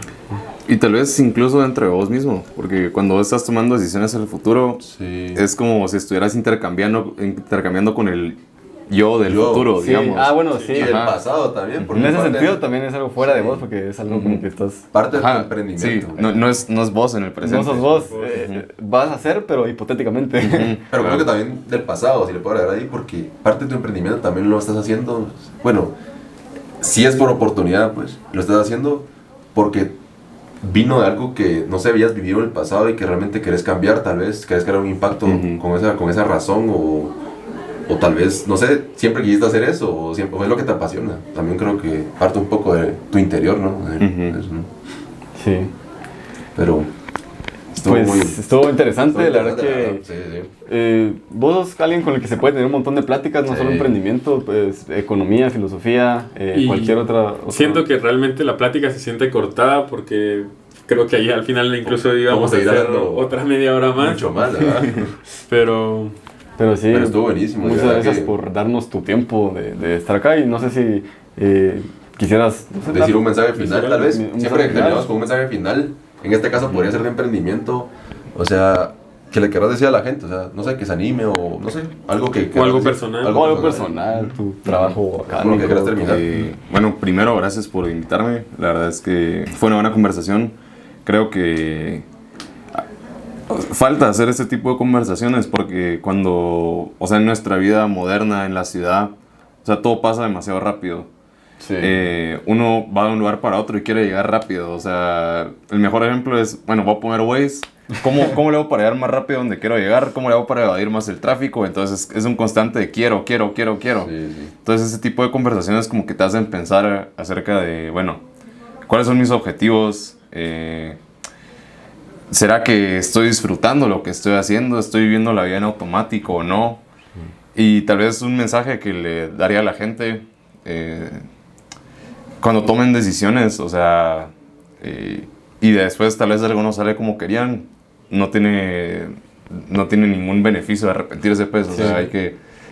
Y tal vez incluso dentro de vos mismo, porque cuando vos estás tomando decisiones en el futuro, es como si estuvieras intercambiando con el yo del futuro, sí. digamos. Ah, bueno, sí. Y del pasado también. En ese sentido también es algo fuera de vos, porque es algo como que estás... Parte de tu Sí, emprendimiento. no es vos en el presente. No sos vos, vas a hacer, pero hipotéticamente. Pero creo que también del pasado, si le puedo agregar ahí, porque parte de tu emprendimiento también lo estás haciendo, bueno, si es por oportunidad, pues, lo estás haciendo porque vino de algo que no se habías vivido en el pasado y que realmente querés cambiar, tal vez, querés crear un impacto con esa razón o tal vez, no sé, siempre quisiste hacer eso o siempre es lo que te apasiona. También creo que parte un poco de tu interior, ¿no? Eso, ¿no? Sí. Pero estuvo interesante, la verdad que... Sí. Vos sos alguien con el que se puede tener un montón de pláticas, no solo emprendimiento, pues economía, filosofía, cualquier otra... Siento que realmente la plática se siente cortada porque creo que ahí al final incluso íbamos a hacer otra media hora más. Mucho más, ¿verdad? Pero sí, pero estuvo buenísimo. Muchas gracias por darnos tu tiempo de estar acá y no sé si quisieras... No sé, decir un mensaje final, tal vez. Un Siempre mensaje terminamos final. con un mensaje final. En este caso podría ser de emprendimiento. O sea, que le querrás decir a la gente. O sea, no sé, que se anime o no sé. Algo que o algo decir. personal. Algo personal, tu trabajo acá. Algo que quieras terminar. Bueno, primero, gracias por invitarme. La verdad es que fue una buena conversación. Creo que falta hacer este tipo de conversaciones porque cuando, o sea, en nuestra vida moderna, en la ciudad, o sea, todo pasa demasiado rápido. Sí. Uno va de un lugar para otro y quiere llegar rápido. O sea, el mejor ejemplo es, bueno, voy a poner Waze. ¿Cómo le hago para llegar más rápido donde quiero llegar? ¿Cómo le hago para evadir más el tráfico? Entonces es un constante de quiero. Sí. Entonces ese tipo de conversaciones como que te hacen pensar acerca de, bueno, ¿cuáles son mis objetivos? ¿Será que estoy disfrutando lo que estoy haciendo? ¿Estoy viviendo la vida en automático o no? Y tal vez un mensaje que le daría a la gente cuando tomen decisiones, o sea, y después tal vez algo no sale como querían, no tiene ningún beneficio de arrepentirse, pues, o sea,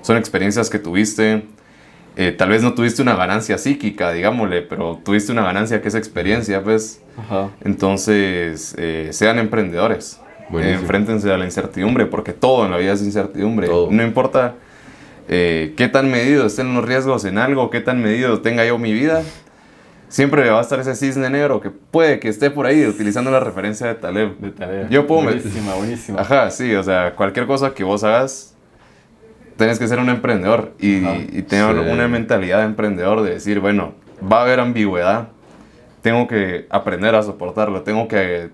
son experiencias que tuviste, tal vez no tuviste una ganancia psíquica, digámosle, pero tuviste una ganancia que es experiencia, pues. Ajá. Entonces, sean emprendedores, enfréntense a la incertidumbre, porque todo en la vida es incertidumbre, Todo. no importa qué tan medido estén los riesgos en algo, qué tan medido tenga yo mi vida, siempre va a estar ese cisne negro que puede que esté por ahí, utilizando la referencia de Taleb. Yo puedo buenísima. Ajá, sí, o sea, cualquier cosa que vos hagas, tenés que ser un emprendedor y tener una mentalidad de emprendedor, de decir, bueno, va a haber ambigüedad, tengo que aprender a soportarlo, tengo que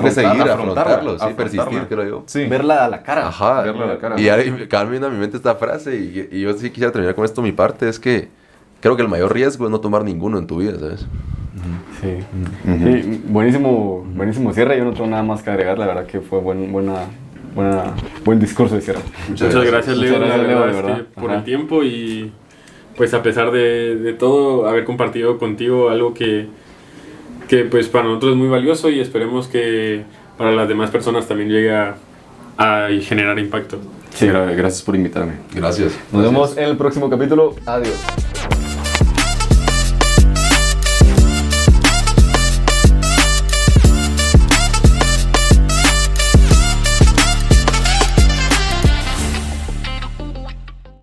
seguir, afrontarla, afrontarlo, sí, afrontarla. persistir, creo yo. Sí. Verla a la cara. Ajá. Verlo a la cara. Y ahí cada vez me viene a mi mente esta frase y yo sí quisiera terminar con esto. Mi parte es que creo que el mayor riesgo es no tomar ninguno en tu vida, ¿sabes? Sí. Sí, buenísimo cierre. Yo no tengo nada más que agregar. La verdad que fue buen discurso de cierre. Muchas gracias, Leo. Muchas La gracias, Leo, verdad de es que verdad. por Ajá. el tiempo y pues a pesar de todo, haber compartido contigo algo que pues para nosotros es muy valioso y esperemos que para las demás personas también llegue a generar impacto. Sí, gracias por invitarme. Gracias. Nos vemos en el próximo capítulo. Adiós.